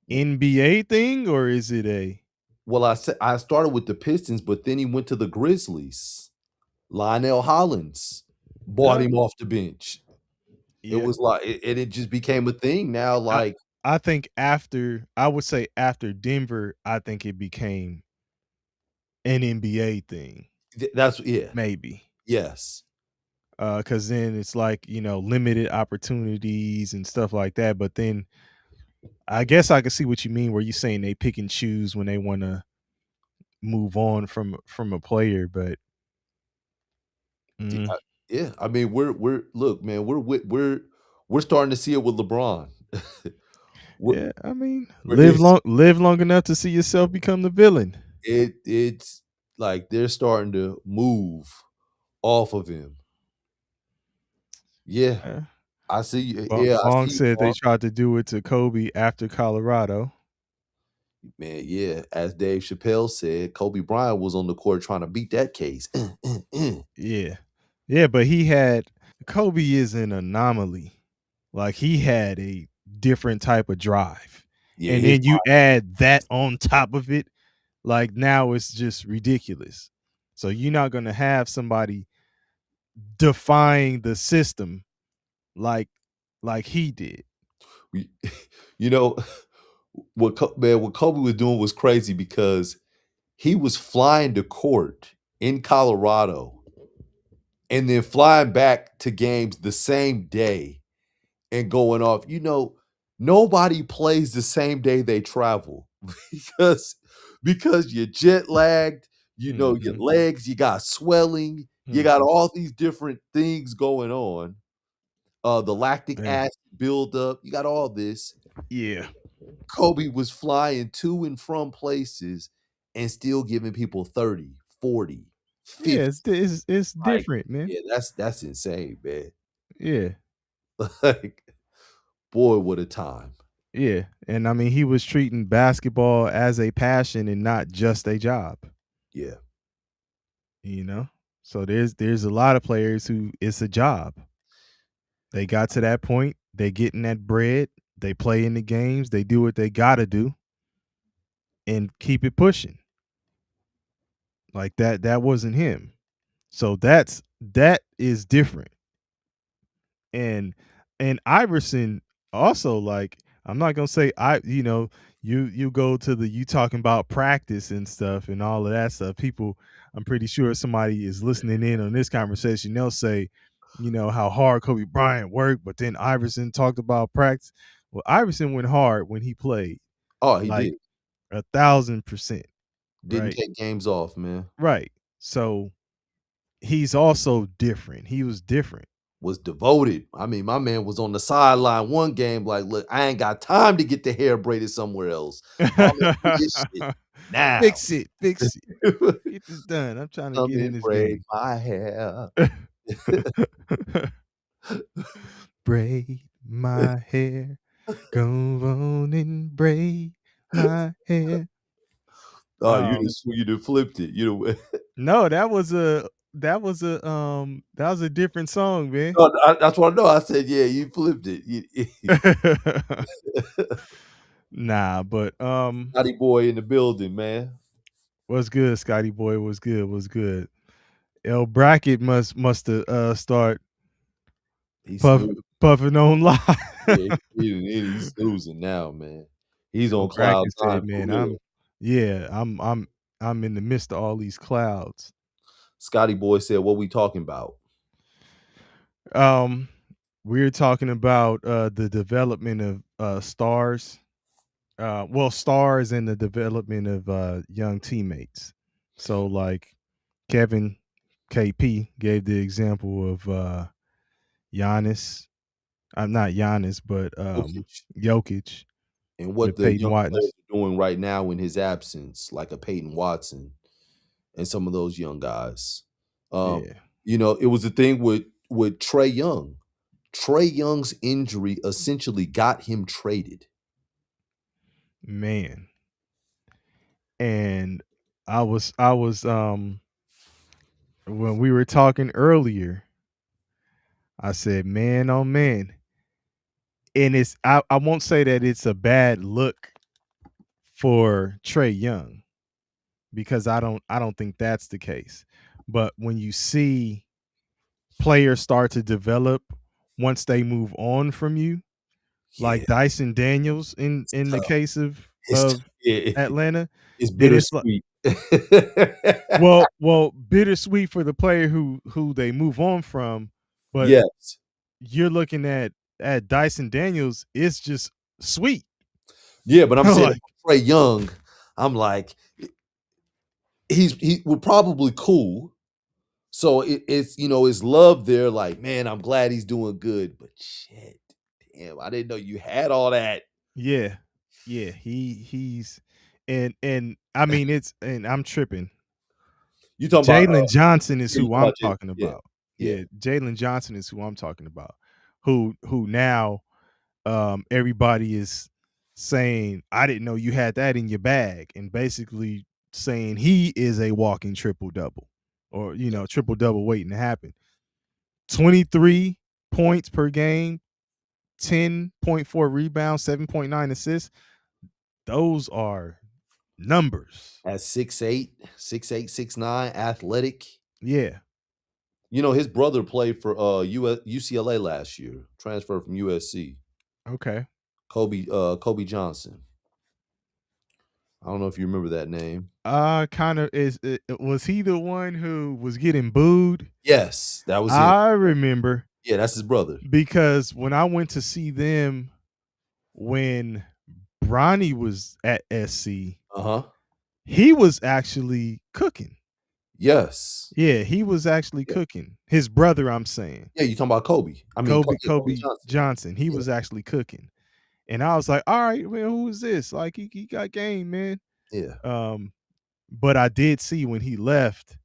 NBA thing or is it a Well, I started with the Pistons, but then he went to the Grizzlies. Lionel Hollins bought him off the bench. It yeah. was like it just became a thing now, I like I think I would say after Denver, I think it became an NBA thing, that's yeah. maybe. Yes. Because then it's like, limited opportunities and stuff like that. But then I guess I can see what you mean where you're saying they pick and choose when they want to move on from a player, but D mm, yeah, I mean, we're look, man, we're starting to see it with LeBron. We're yeah, I mean, it's live long enough to see yourself become the villain. it's like they're starting to move off of him. Yeah, Uh, I see you. Yeah, I Bong see you, said they Mark. tried to do it to Kobe after Colorado. Man, yeah, as Dave Chappelle said, Kobe Bryant was on the court trying to beat that case. Yeah. Yeah, but Kobe is an anomaly. Like he had a different type of drive. Yeah, And his then you add that on top of it, like now it's just ridiculous. So you're not going to have somebody defying the system like he did. we- you know what Kobe was doing was crazy because he was flying to court in Colorado and then flying back to games the same day and going off. Nobody plays the same day they travel because you're jet lagged, your Mhm. legs, you got swelling, you got Mhm. all these different things going on. The lactic Yeah. acid buildup, you got all this. Yeah. Kobe was flying to and from places and still giving people 30, 40, Yeah, 50. it's Like, different, man. yeah, that's insane, man. Yeah. Like, boy, what a time. Yeah. And I mean, he was treating basketball as a passion and not just a job, Yeah. you know? So there's a lot of players who it's a job. They got to that point. They getting that bread. They play in the games. They do what they gotta do, and keep it pushing. Like that. That wasn't him. So that is different. And Iverson also, like, I'm not gonna say you go to you talking about practice and stuff and all of that stuff. People, I'm pretty sure somebody is listening in on this conversation. They'll say, how hard Kobe Bryant worked, but then Iverson talked about practice. Well, Iverson went hard when he played, Oh, he like did. 1,000%. Didn't Right. take games off, man. Right. So he's also different. He was different. Was devoted. I mean, my man was on the sideline one game like, "Look, I ain't got time to get the hair braided somewhere else. I'm gonna do this shit now." Fix it. Fix it. Get this done. I'm trying to Come get in and this braid game. my hair. Braid my hair. Go on and braid my hair. Oh, you done flipped it. You know. No, that was a different song, man. No, that's what I know. I said, yeah, you flipped it. Nah, but Scotty boy in the building, man. what's good, Scotty boy? What's good? What's good? L Brackett must start He's snoozing. puffing on live. Yeah, he's snoozing now, man. He's L on cloud Brackett nine said, for "Man, real. I'm in the midst of all these clouds." Scotty boy said, "What we talking about?" We're talking about the development of stars. Stars and the development of young teammates. So like Kevin KP gave the example of Giannis. I'm not Giannis, but Jokic And what with the Peyton young players Watkins. are doing right now in his absence, like a Peyton Watson and some of those young guys. Yeah, It was the thing with Trae Young. Trae Young's injury essentially got him traded. man. And I was when we were talking earlier, I said, man, oh man. And I won't say that it's a bad look for Trae Young, because I don't think that's the case. But when you see players start to develop once they move on from you, like Dyson Daniels in the case of Atlanta, It's then it's like, bittersweet. well, bittersweet for the player who they move on from, but Yes. you're looking at Dyson Daniels, it's just sweet. Yeah, but I'm saying Like, Trae Young, I'm like, he would probably cool. So it's it's love there. Like, man, I'm glad he's doing good. But shit, damn, I didn't know you had all that. yeah, he's and I mean and I'm tripping. You talking about Jalen Johnson is who I'm talking Yeah. about. Yeah, Jalen Johnson is who I'm talking about. Who now everybody is saying, I didn't know you had that in your bag, and basically saying he is a walking triple double, or triple double waiting to happen. 23 points per game, 10.4 rebounds, 7.9 assists. Those are numbers. At 6'8", 6'9", athletic. Yeah. His brother played for UCLA last year, transferred from USC. Okay. Kobe Johnson. I don't know if you remember that name. Kind of was he the one who was getting booed? Yes, that was him. I remember. Yeah, that's his brother. Because when I went to see them when Bronny was at SC, he was actually cooking. Yes. Yeah, he was actually cooking. His brother, I'm saying. Yeah, you talking about Kobe. I mean, Kobe Johnson. He was actually cooking. And I was like, all right, man, who is this? Like, he got game, man. Yeah. But I did see when he left,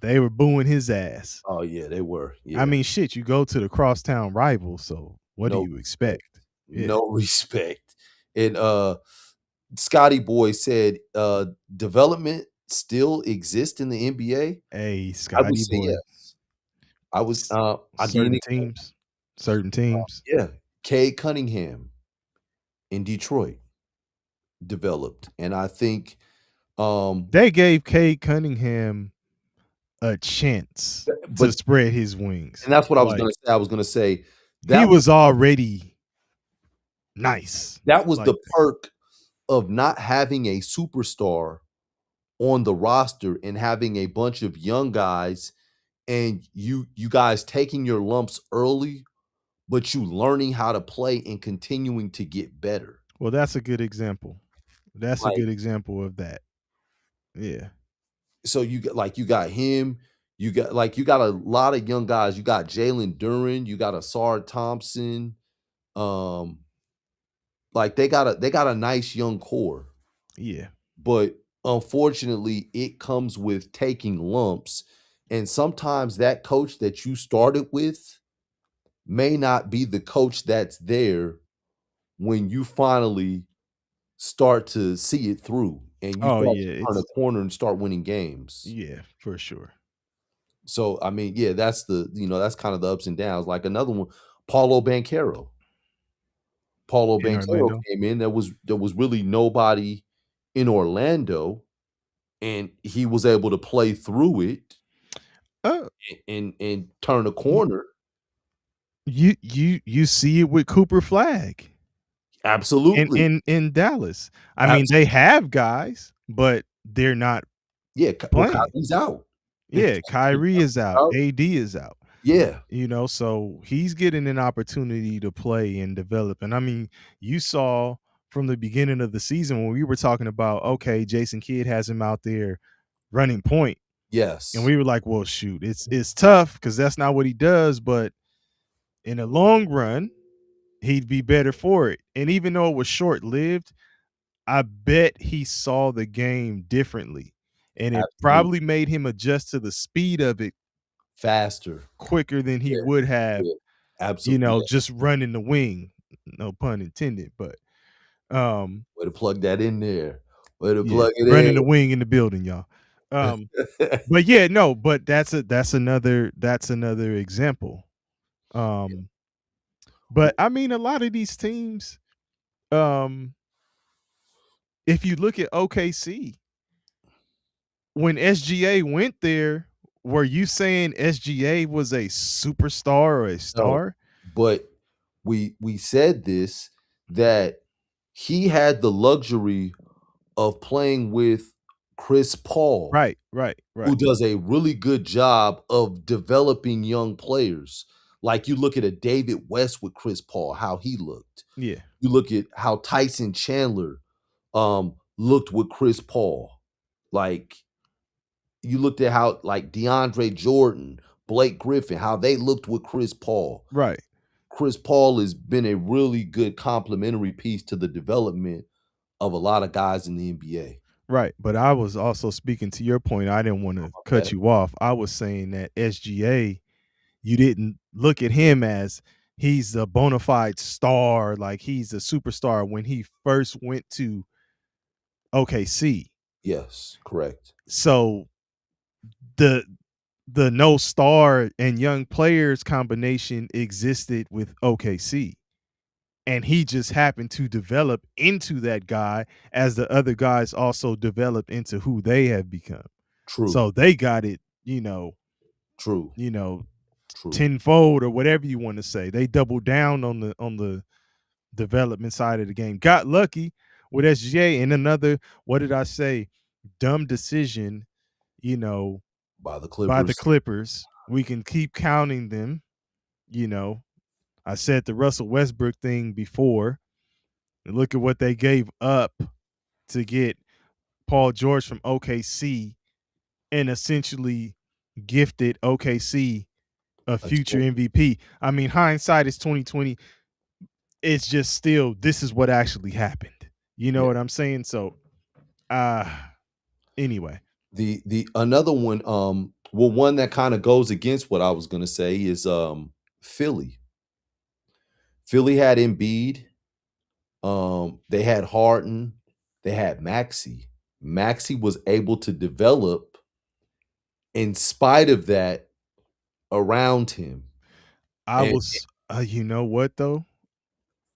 they were booing his ass. Oh, yeah, they were. Yeah. I mean, shit, you go to the crosstown rival, so what do you expect? Yeah. No respect. And Scotty Boy said development still exists in the NBA. Hey, Scotty Boy. Yes. I was certain teams. certain teams. Yeah. Cade Cunningham in Detroit developed. And I think they gave Cade Cunningham a chance to spread his wings. And that's what I was gonna say. I was gonna say that he was already nice. That was the perk of not having a superstar on the roster and having a bunch of young guys and you guys taking your lumps early, but you learning how to play and continuing to get better. Well, that's a good example. That's a good example of that. Yeah. So you got him, you got a lot of young guys. You got Jalen Duren, you got Asar Thompson. They got a nice young core. Yeah. But unfortunately, it comes with taking lumps. And sometimes that coach that you started with may not be the coach that's there when you finally start to see it through and you start to turn a corner and start winning games. Yeah, for sure. So, I mean, yeah, that's that's kind of the ups and downs. Like another one, Paulo Banchero. Paulo Banchero came in. There was really nobody in Orlando, and he was able to play through it and turn a corner. You see it with Cooper Flagg. Absolutely. In Dallas. I mean, they have guys, but they're not playing. Kyrie's out. Yeah, Kyrie is out. AD is out. Yeah. So he's getting an opportunity to play and develop. And I mean, you saw from the beginning of the season when we were talking about, okay, Jason Kidd has him out there running point. Yes. And we were like, well, shoot, it's tough because that's not what he does. But in the long run, he'd be better for it. And even though it was short-lived, I bet he saw the game differently. And it probably made him adjust to the speed of it faster, quicker than he would have, just running the wing. No pun intended, but way to plug that in there. Way to plug it running in. the wing in the building, y'all. But yeah, no, but that's another example. But I mean, a lot of these teams, if you look at OKC, when SGA went there, were you saying SGA was a superstar or a star? No, but we said this, that he had the luxury of playing with Chris Paul. Right. Who does a really good job of developing young players. Like you look at a David West with Chris Paul, how he looked. Yeah. You look at how Tyson Chandler looked with Chris Paul. Like you looked at how like DeAndre Jordan, Blake Griffin, how they looked with Chris Paul. Right. Chris Paul has been a really good complementary piece to the development of a lot of guys in the NBA. Right. But I was also speaking to your point. I didn't want to cut you off. I was saying that SGA, you didn't look at him as he's a bona fide star, like he's a superstar when he first went to OKC. Yes, correct. So the no star and young players combination existed with OKC. And he just happened to develop into that guy as the other guys also developed into who they have become. True. So they got it, true. Tenfold or whatever you want to say. They doubled down on the development side of the game. Got lucky with SGA and another, what did I say? Dumb decision, by the Clippers. By the Clippers. We can keep counting them, I said the Russell Westbrook thing before. Look at what they gave up to get Paul George from OKC and essentially gifted OKC a future MVP. I mean, hindsight is 2020. It's just still, this is what actually happened. You know what I'm saying? So, anyway. The another one, one that kind of goes against what I was going to say is Philly. Philly had Embiid. They had Harden. They had Maxey. Maxey was able to develop in spite of that around him. I was You know what though?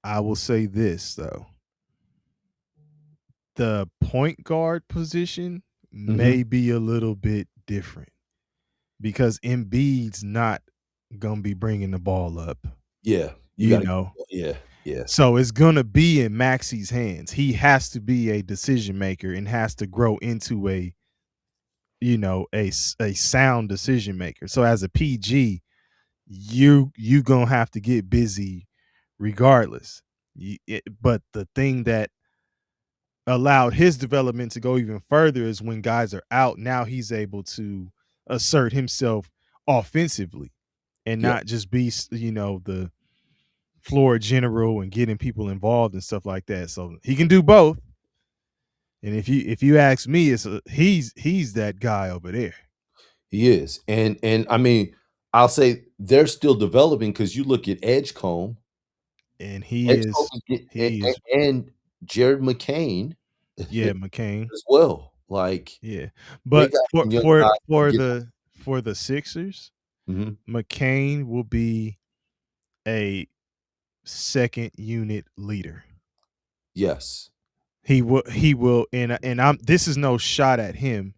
I will say this though. The point guard position may be a little bit different because Embiid's not gonna be bringing the ball up. Yeah, You know, yeah. so it's gonna be in Maxi's hands. He has to be a decision maker and has to grow into a sound decision maker. So as a PG, you gonna have to get busy regardless. But the thing that allowed his development to go even further is when guys are out. Now he's able to assert himself offensively and Yep. not just be the floor general and getting people involved and stuff like that. So he can do both. And if you ask me, he's that guy over there. He is. And I mean, I'll say they're still developing because you look at Edgecombe. And Edgecombe and Jared McCain. Yeah, McCain as well. Like, yeah. they But got some young guys for the Sixers, Mhm. McCain will be a second unit leader. Yes. He will and I'm this is no shot at him.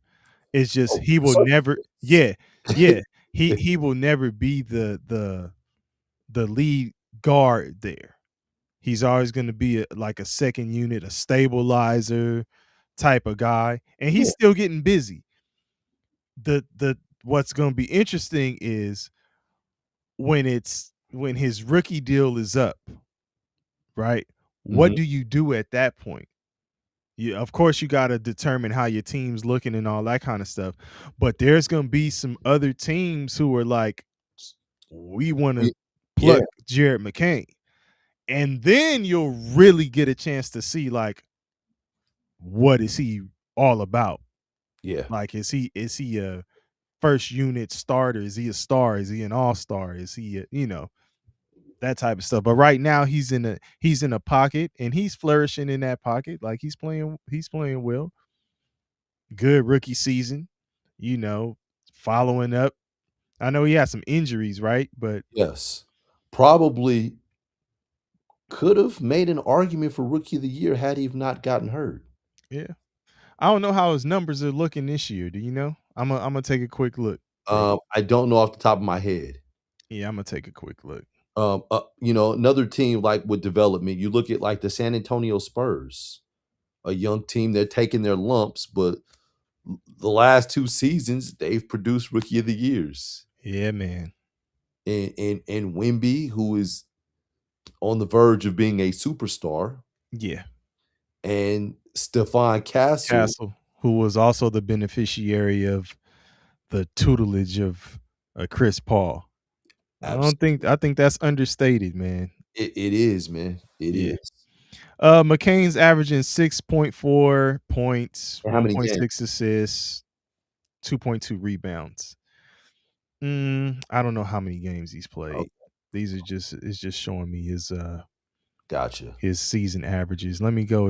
It's just he will never he will never be the lead guard there. He's always going to be like a second unit, a stabilizer type of guy, and he's still getting busy. The what's going to be interesting is when his rookie deal is up, right? What do you do at that point? Of course, you got to determine how your team's looking and all that kind of stuff. But there's going to be some other teams who are like, we want to pluck Jared McCain. And then you'll really get a chance to see, like, what is he all about? Yeah. Like, is he a first unit starter? Is he a star? Is he an all-star? Is he that type of stuff? But right now he's in a pocket and he's flourishing in that pocket. Like he's playing well. Good rookie season, following up. I know he had some injuries, right? But yes. Probably could have made an argument for rookie of the year had he not gotten hurt. Yeah. I don't know how his numbers are looking this year. Do you know? I'm gonna take a quick look. I don't know off the top of my head. Yeah, I'm gonna take a quick look. Another team like with development, you look at like the San Antonio Spurs, a young team, they're taking their lumps, but the last 2 seasons they've produced rookie of the years. Yeah, man. And Wemby, who is on the verge of being a superstar. Yeah. And Stephon Castle, who was also the beneficiary of the tutelage of Chris Paul. I think that's understated, man. It is, man. It is. McCain's averaging 6.4 points, 1.6 assists, 2.2 rebounds. I don't know how many games he's played. Okay. It's just showing me his gotcha. His season averages. Let me go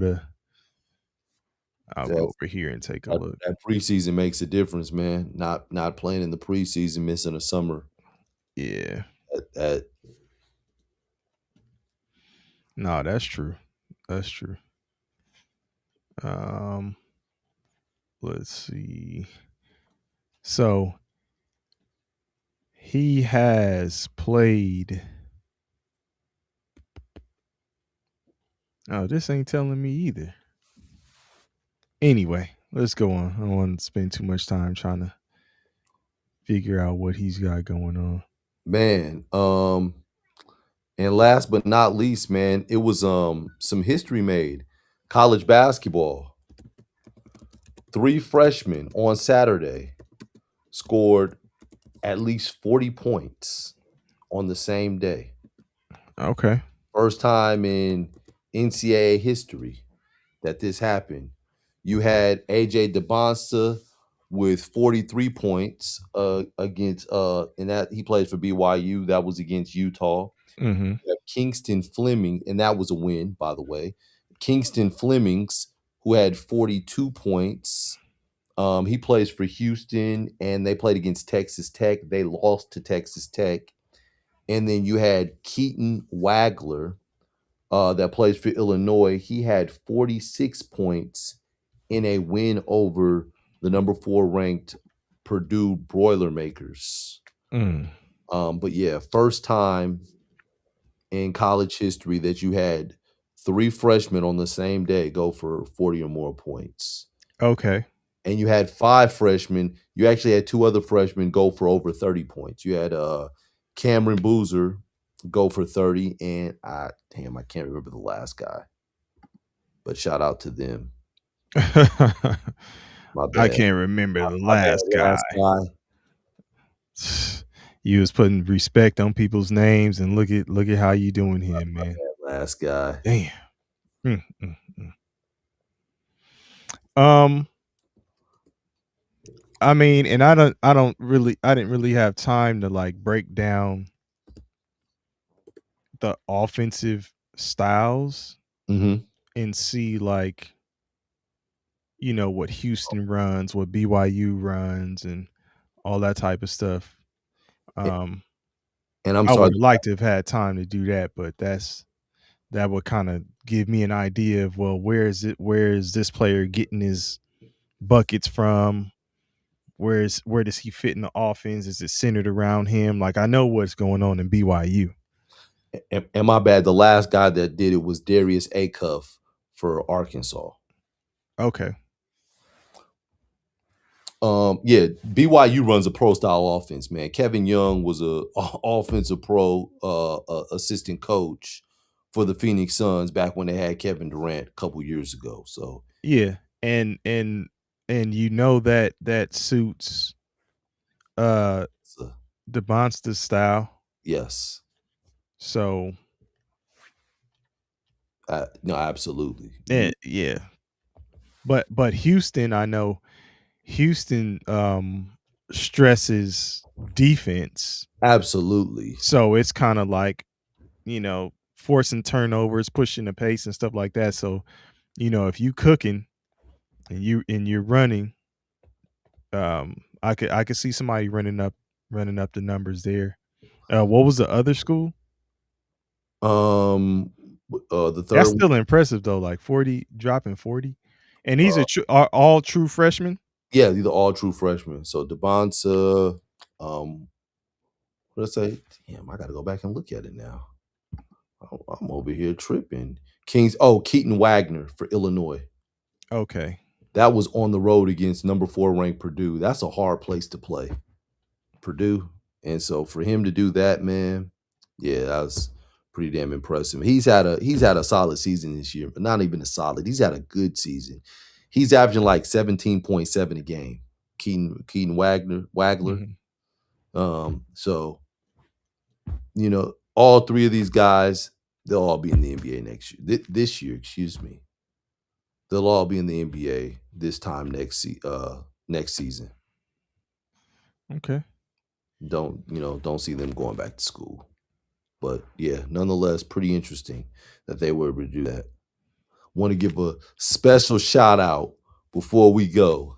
over here and take a look. That preseason makes a difference, man. Not playing in the preseason, missing a summer. Yeah. No, that's true. That's true. Let's see. So he has played. Oh, this ain't telling me either. Anyway, let's go on. I don't want to spend too much time trying to figure out what he's got going on. Man, and last but not least, man, it was some history made. College basketball. 3 freshmen on Saturday scored at least 40 points on the same day. Okay. First time in NCAA history that this happened. You had AJ DeBonsta with 43 points against and that he plays for BYU. That was against Utah. Mm-hmm. Kingston Fleming, and that was a win, by the way. Kingston Flemings, who had 42 points. He plays for Houston, and they played against Texas Tech. They lost to Texas Tech. And then you had Keaton Wagler that plays for Illinois. He had 46 points in a win over the number 4 ranked Purdue Boilermakers. But yeah, first time in college history that you had 3 freshmen on the same day go for 40 or more points. Okay. And you had 5 freshmen. You actually had 2 other freshmen go for over 30 points. You had Cameron Boozer go for 30, and I can't remember the last guy. But shout out to them. My bad. I can't remember the last guy. You was putting respect on people's names, and look at how you doing here, man. Last guy. Damn. I mean, and I didn't really have time to like break down the offensive styles and see like, you know, what Houston runs, what BYU runs, and all that type of stuff. And I would like to have had time to do that, but that would kind of give me an idea of, well, where is this player getting his buckets from? Where does he fit in the offense? Is it centered around him? Like, I know what's going on in BYU. And my bad, the last guy that did it was Darius Acuff for Arkansas. Okay. Yeah, BYU runs a pro style offense, man. Kevin Young was a offensive pro assistant coach for the Phoenix Suns back when they had Kevin Durant a couple years ago. So yeah, and you know that suits the monster style. Yes. So no, absolutely. Yeah. But Houston, I know Houston stresses defense. Absolutely. So it's kind of like, you know, forcing turnovers, pushing the pace and stuff like that. So, you know, if you cooking and you're running, I could see somebody running up the numbers there. What was the other school? The third. That's still impressive though, like 40, dropping 40. And these are all true freshmen? Yeah, these are all true freshmen. So Devonta, what did I say? Damn, I gotta go back and look at it now. I'm over here tripping. Keaton Wagner for Illinois. Okay. That was on the road against number 4 ranked Purdue. That's a hard place to play, Purdue. And so for him to do that, man, yeah, that was pretty damn impressive. He's had a solid season this year, but not even a solid. He's had a good season. He's averaging like 17.7 a game. Keaton Wagler. So, you know, all 3 of these guys, they'll all be in the NBA next year. This year, excuse me. They'll all be in the NBA this time next season. Okay. Don't see them going back to school. But yeah, nonetheless, pretty interesting that they were able to do that. Want to give a special shout out before we go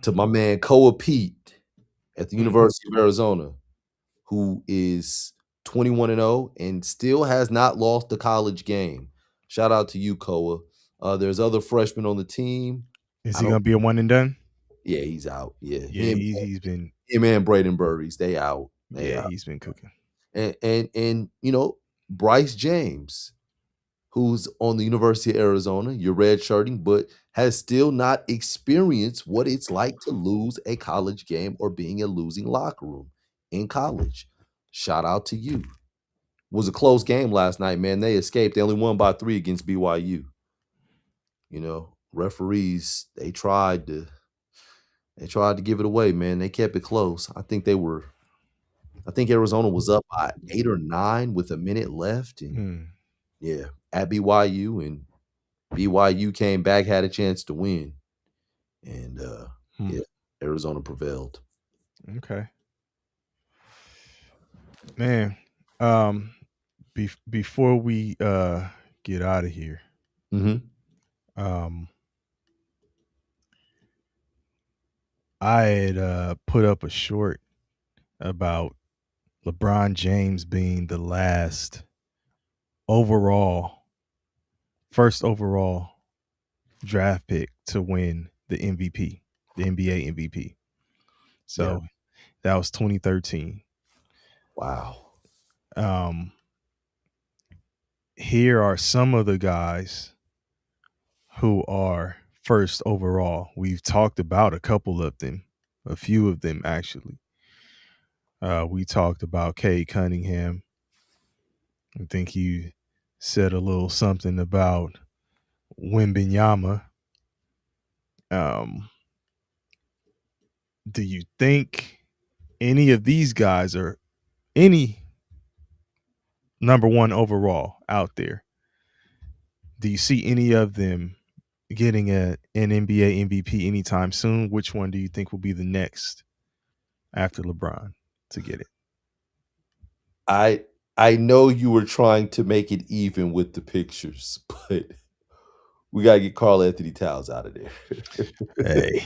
to my man Koa Pete at the University of Arizona, who is 21-0 and still has not lost a college game. Shout out to you, Koa. There's other freshmen on the team. Is he gonna be a one and done? Yeah, he's out. Yeah, he's been. Him and Braden Burries, they out. He's been cooking. And you know, Bryce James, who's on the University of Arizona, you're redshirting, but has still not experienced what it's like to lose a college game or being a losing locker room in college. Shout out to you. It was a close game last night, man. They escaped. They only won by 3 against BYU. You know, referees, they tried to give it away, man. They kept it close. I think Arizona was up by 8 or 9 with a minute left. And yeah, at BYU, and BYU came back, had a chance to win. And yeah, Arizona prevailed. Okay. Man, before we get out of here, I had put up a short about LeBron James being the first overall draft pick to win the MVP, the NBA MVP. So that was 2013. Wow. Here are some of the guys who are first overall. We've talked about a couple of them, a few of them actually. We talked about Cade Cunningham. I think you said a little something about Wembanyama. Do you think any of these guys are any number one overall out there? Do you see any of them getting an NBA MVP anytime soon? Which one do you think will be the next after LeBron to get it? I know you were trying to make it even with the pictures, but we gotta get Karl Anthony Towns out of there. Hey.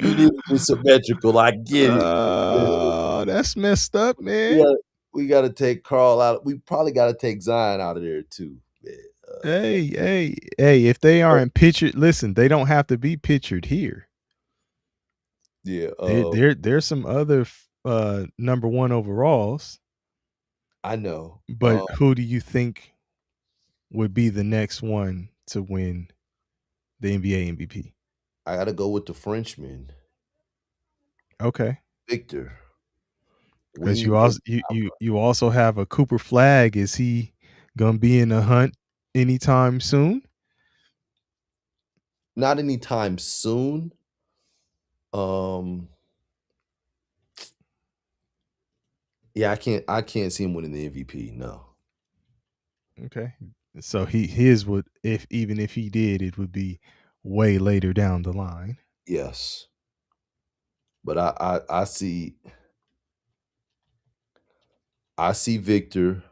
You need to be symmetrical. I get it. Oh, that's messed up, man. We gotta take Karl out. We probably gotta take Zion out of there too. Hey, if they aren't pictured, listen, they don't have to be pictured here. Yeah. There's some other number one overalls. I know. But who do you think would be the next one to win the NBA MVP? I gotta go with the Frenchman. Okay. Victor. Because you also have a Cooper Flag. Is he gonna be in the hunt anytime soon? Not anytime soon. Yeah, I can't see him winning the MVP. No. Okay. So his would, even if he did, it would be way later down the line. Yes. But I see Victor.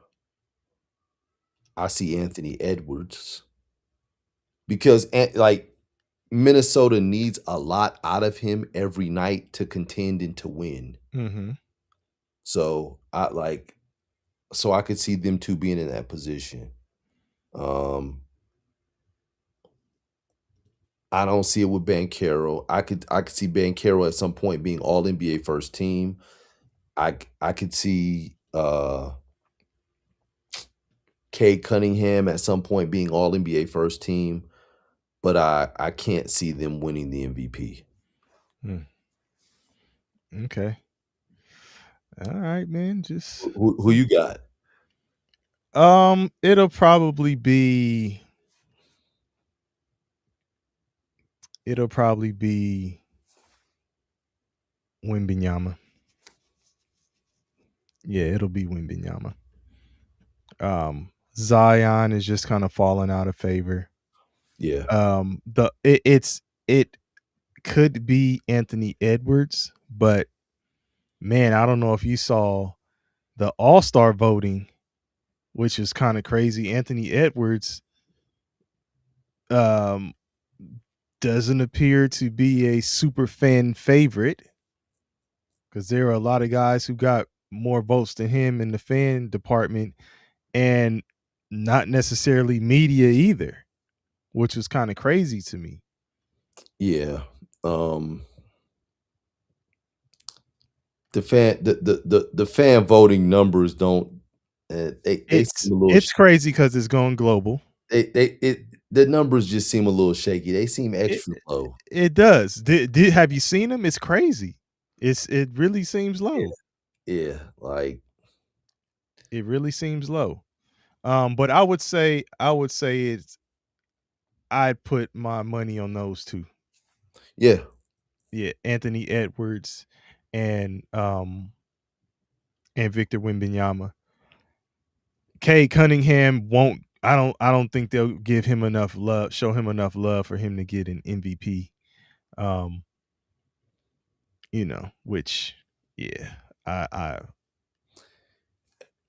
I see Anthony Edwards. Because like Minnesota needs a lot out of him every night to contend and to win. Mm-hmm. So I could see them two being in that position. I don't see it with Banchero. I could see Banchero at some point being all NBA first team. I could see Cade Cunningham at some point being all NBA first team, but I can't see them winning the MVP. Okay. All right, man. Just who you got? It'll probably be Wembanyama. Yeah, it'll be Wembanyama. Zion is just kind of falling out of favor. Yeah. It could be Anthony Edwards, but man, I don't know if you saw the All-Star voting, which is kind of crazy. Anthony Edwards doesn't appear to be a super fan favorite, because there are a lot of guys who got more votes than him in the fan department, and not necessarily media either, which was kind of crazy to me. Yeah. The fan voting numbers don't it's crazy because it's going global. The numbers just seem a little shaky. They seem extra low. It does. Have you seen them? It's crazy. It really seems low. Yeah, like it really seems low. But I would say I'd put my money on those two. Yeah. Yeah, Anthony Edwards and Victor Wembanyama. Cade Cunningham won't. I don't think they'll give him enough love, show him enough love for him to get an MVP. Which, yeah,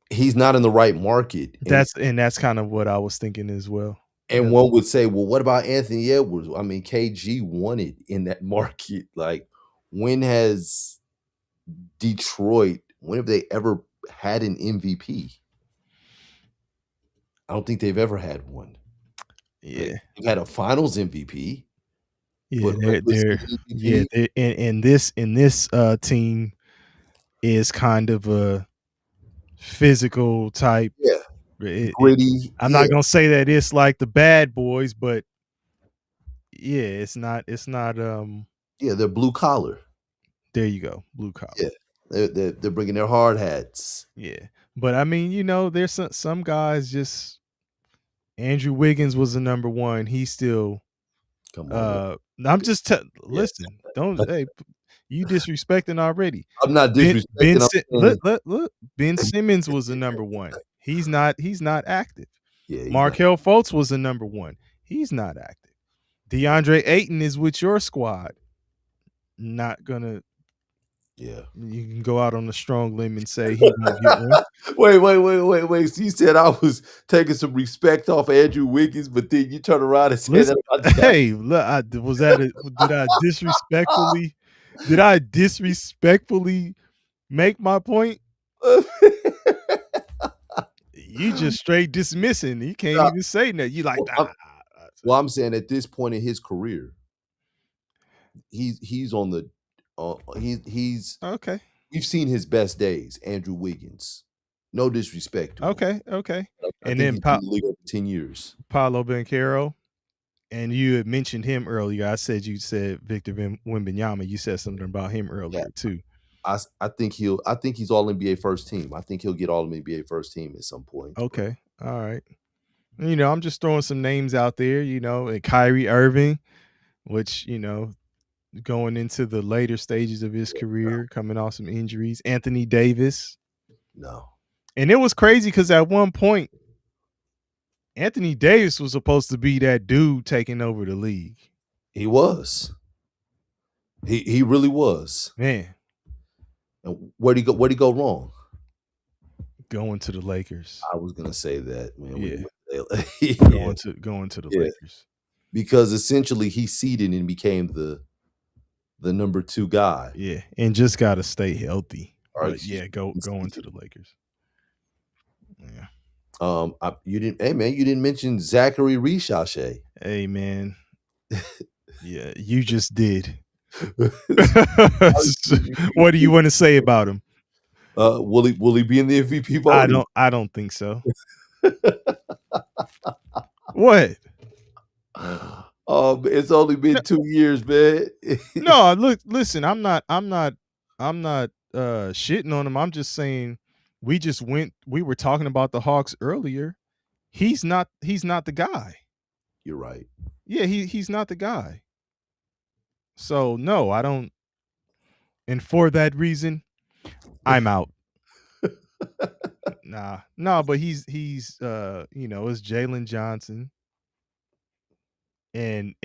he's not in the right market. That's kind of what I was thinking as well. And one would say, well, what about Anthony Edwards? I mean, KG won it in that market. Like, when has Detroit, when have they ever had an MVP? I don't think they've ever had one. Yeah. They've had a finals MVP. Yeah, but they're in this team is kind of a physical type. Yeah. Gritty. I'm not gonna say that it's like the Bad Boys, but yeah, it's not they're blue collar. There you go, blue collar. Yeah, they're bringing their hard hats. Yeah, but I mean, you know, there's some guys just. Andrew Wiggins was the number one. He's still. Come on. I'm just listen. Don't hey, you disrespecting already. I'm not disrespecting. Look, Ben Simmons was the number one. He's not active. Yeah, Markelle Fultz was the number one. He's not active. DeAndre Ayton is with your squad. Not gonna. Yeah, you can go out on a strong limb and say he won't get one. Wait. So you said I was taking some respect off of Andrew Wiggins, but then you turn around and say that about hey, look, did I disrespectfully make my point? You just straight dismissing. You can't even say that. You like well, I'm saying at this point in his career, he's on the he's okay. We've seen his best days, Andrew Wiggins. No disrespect to him. Okay. And then he's been in the league over 10 years. Paolo Banchero, and you had mentioned him earlier. I said you said Victor Wembanyama. You said something about him earlier too. I think he's all NBA first team. I think he'll get all NBA first team at some point. Okay. All right. You know, I'm just throwing some names out there, you know, and Kyrie Irving, which, you know, going into the later stages of his career, coming off some injuries. Anthony Davis. No. And it was crazy because at one point, Anthony Davis was supposed to be that dude taking over the league. He was. He really was. Man. And where'd he go wrong? Going to the Lakers. I was gonna say that, man. Yeah. Going to the Lakers. Because essentially he seeded and became the number 2 guy. Yeah, and just gotta stay healthy. Right. Going to the Lakers. Yeah. You didn't mention Zachary Richache. Hey man. Yeah, you just did. What do you want to say about him? Will he be in the MVP voting? I don't think so. What? It's only been 2 years, man. No, listen, I'm not shitting on him. I'm just saying we were talking about the Hawks earlier. He's not the guy. You're right. Yeah, he's not the guy. So no, I don't. And for that reason, I'm out. Nah, but he's you know, it's Jalen Johnson and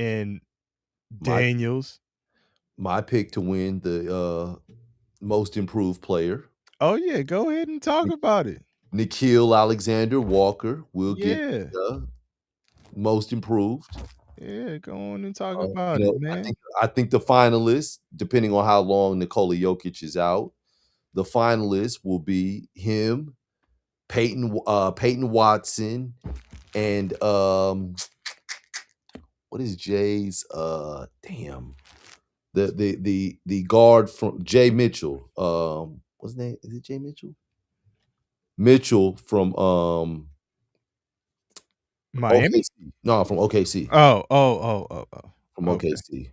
Daniels. My pick to win the most improved player. Oh yeah, go ahead and talk about it. Nickeil Alexander-Walker will get most improved. Yeah, go on and talk about it, man. I think the finalists, depending on how long Nikola Jokic is out, the finalists will be him, Peyton Watson, and what is Jay's the guard from Jay Mitchell. What's his name? Is it Jay Mitchell? Mitchell from Miami? OKC. No, from OKC. Oh. From OKC.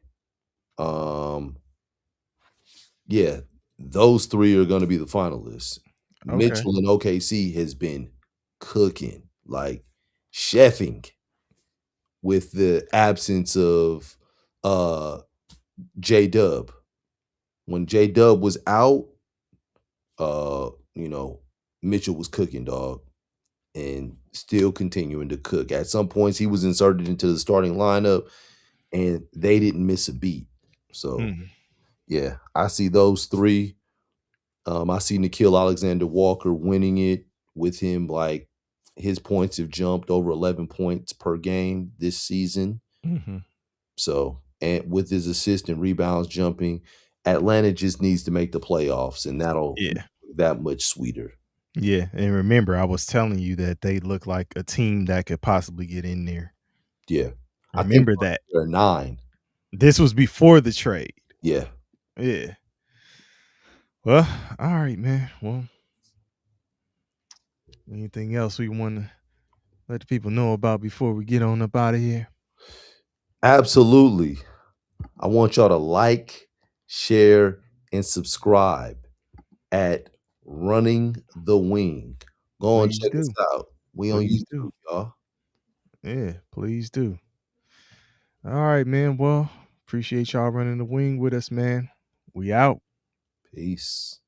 Yeah, those 3 are going to be the finalists. Okay. Mitchell in OKC has been cooking, like chefing, with the absence of J-Dub. When J-Dub was out, you know, Mitchell was cooking, dog, and still continuing to cook. At some points, he was inserted into the starting lineup, and they didn't miss a beat. So, yeah, I see those 3. I see Nickeil Alexander-Walker winning it with him. Like, his points have jumped over 11 points per game this season. So, and with his assist and rebounds jumping, Atlanta just needs to make the playoffs, and that'll Yeah. make it that much sweeter. Yeah, and remember, I was telling you that they look like a team that could possibly get in there. Yeah. I think Remember that. they're 9. This was before the trade. Yeah. Yeah. Well, all right, man. Well, anything else we want to let the people know about before we get on up out of here? Absolutely. I want y'all to like, share, and subscribe at Running the Wing. Go and Please check us do. out. We on Please YouTube, do. y'all. Yeah, please do. All right, man. Well, appreciate y'all running the wing with us, man. We out. Peace.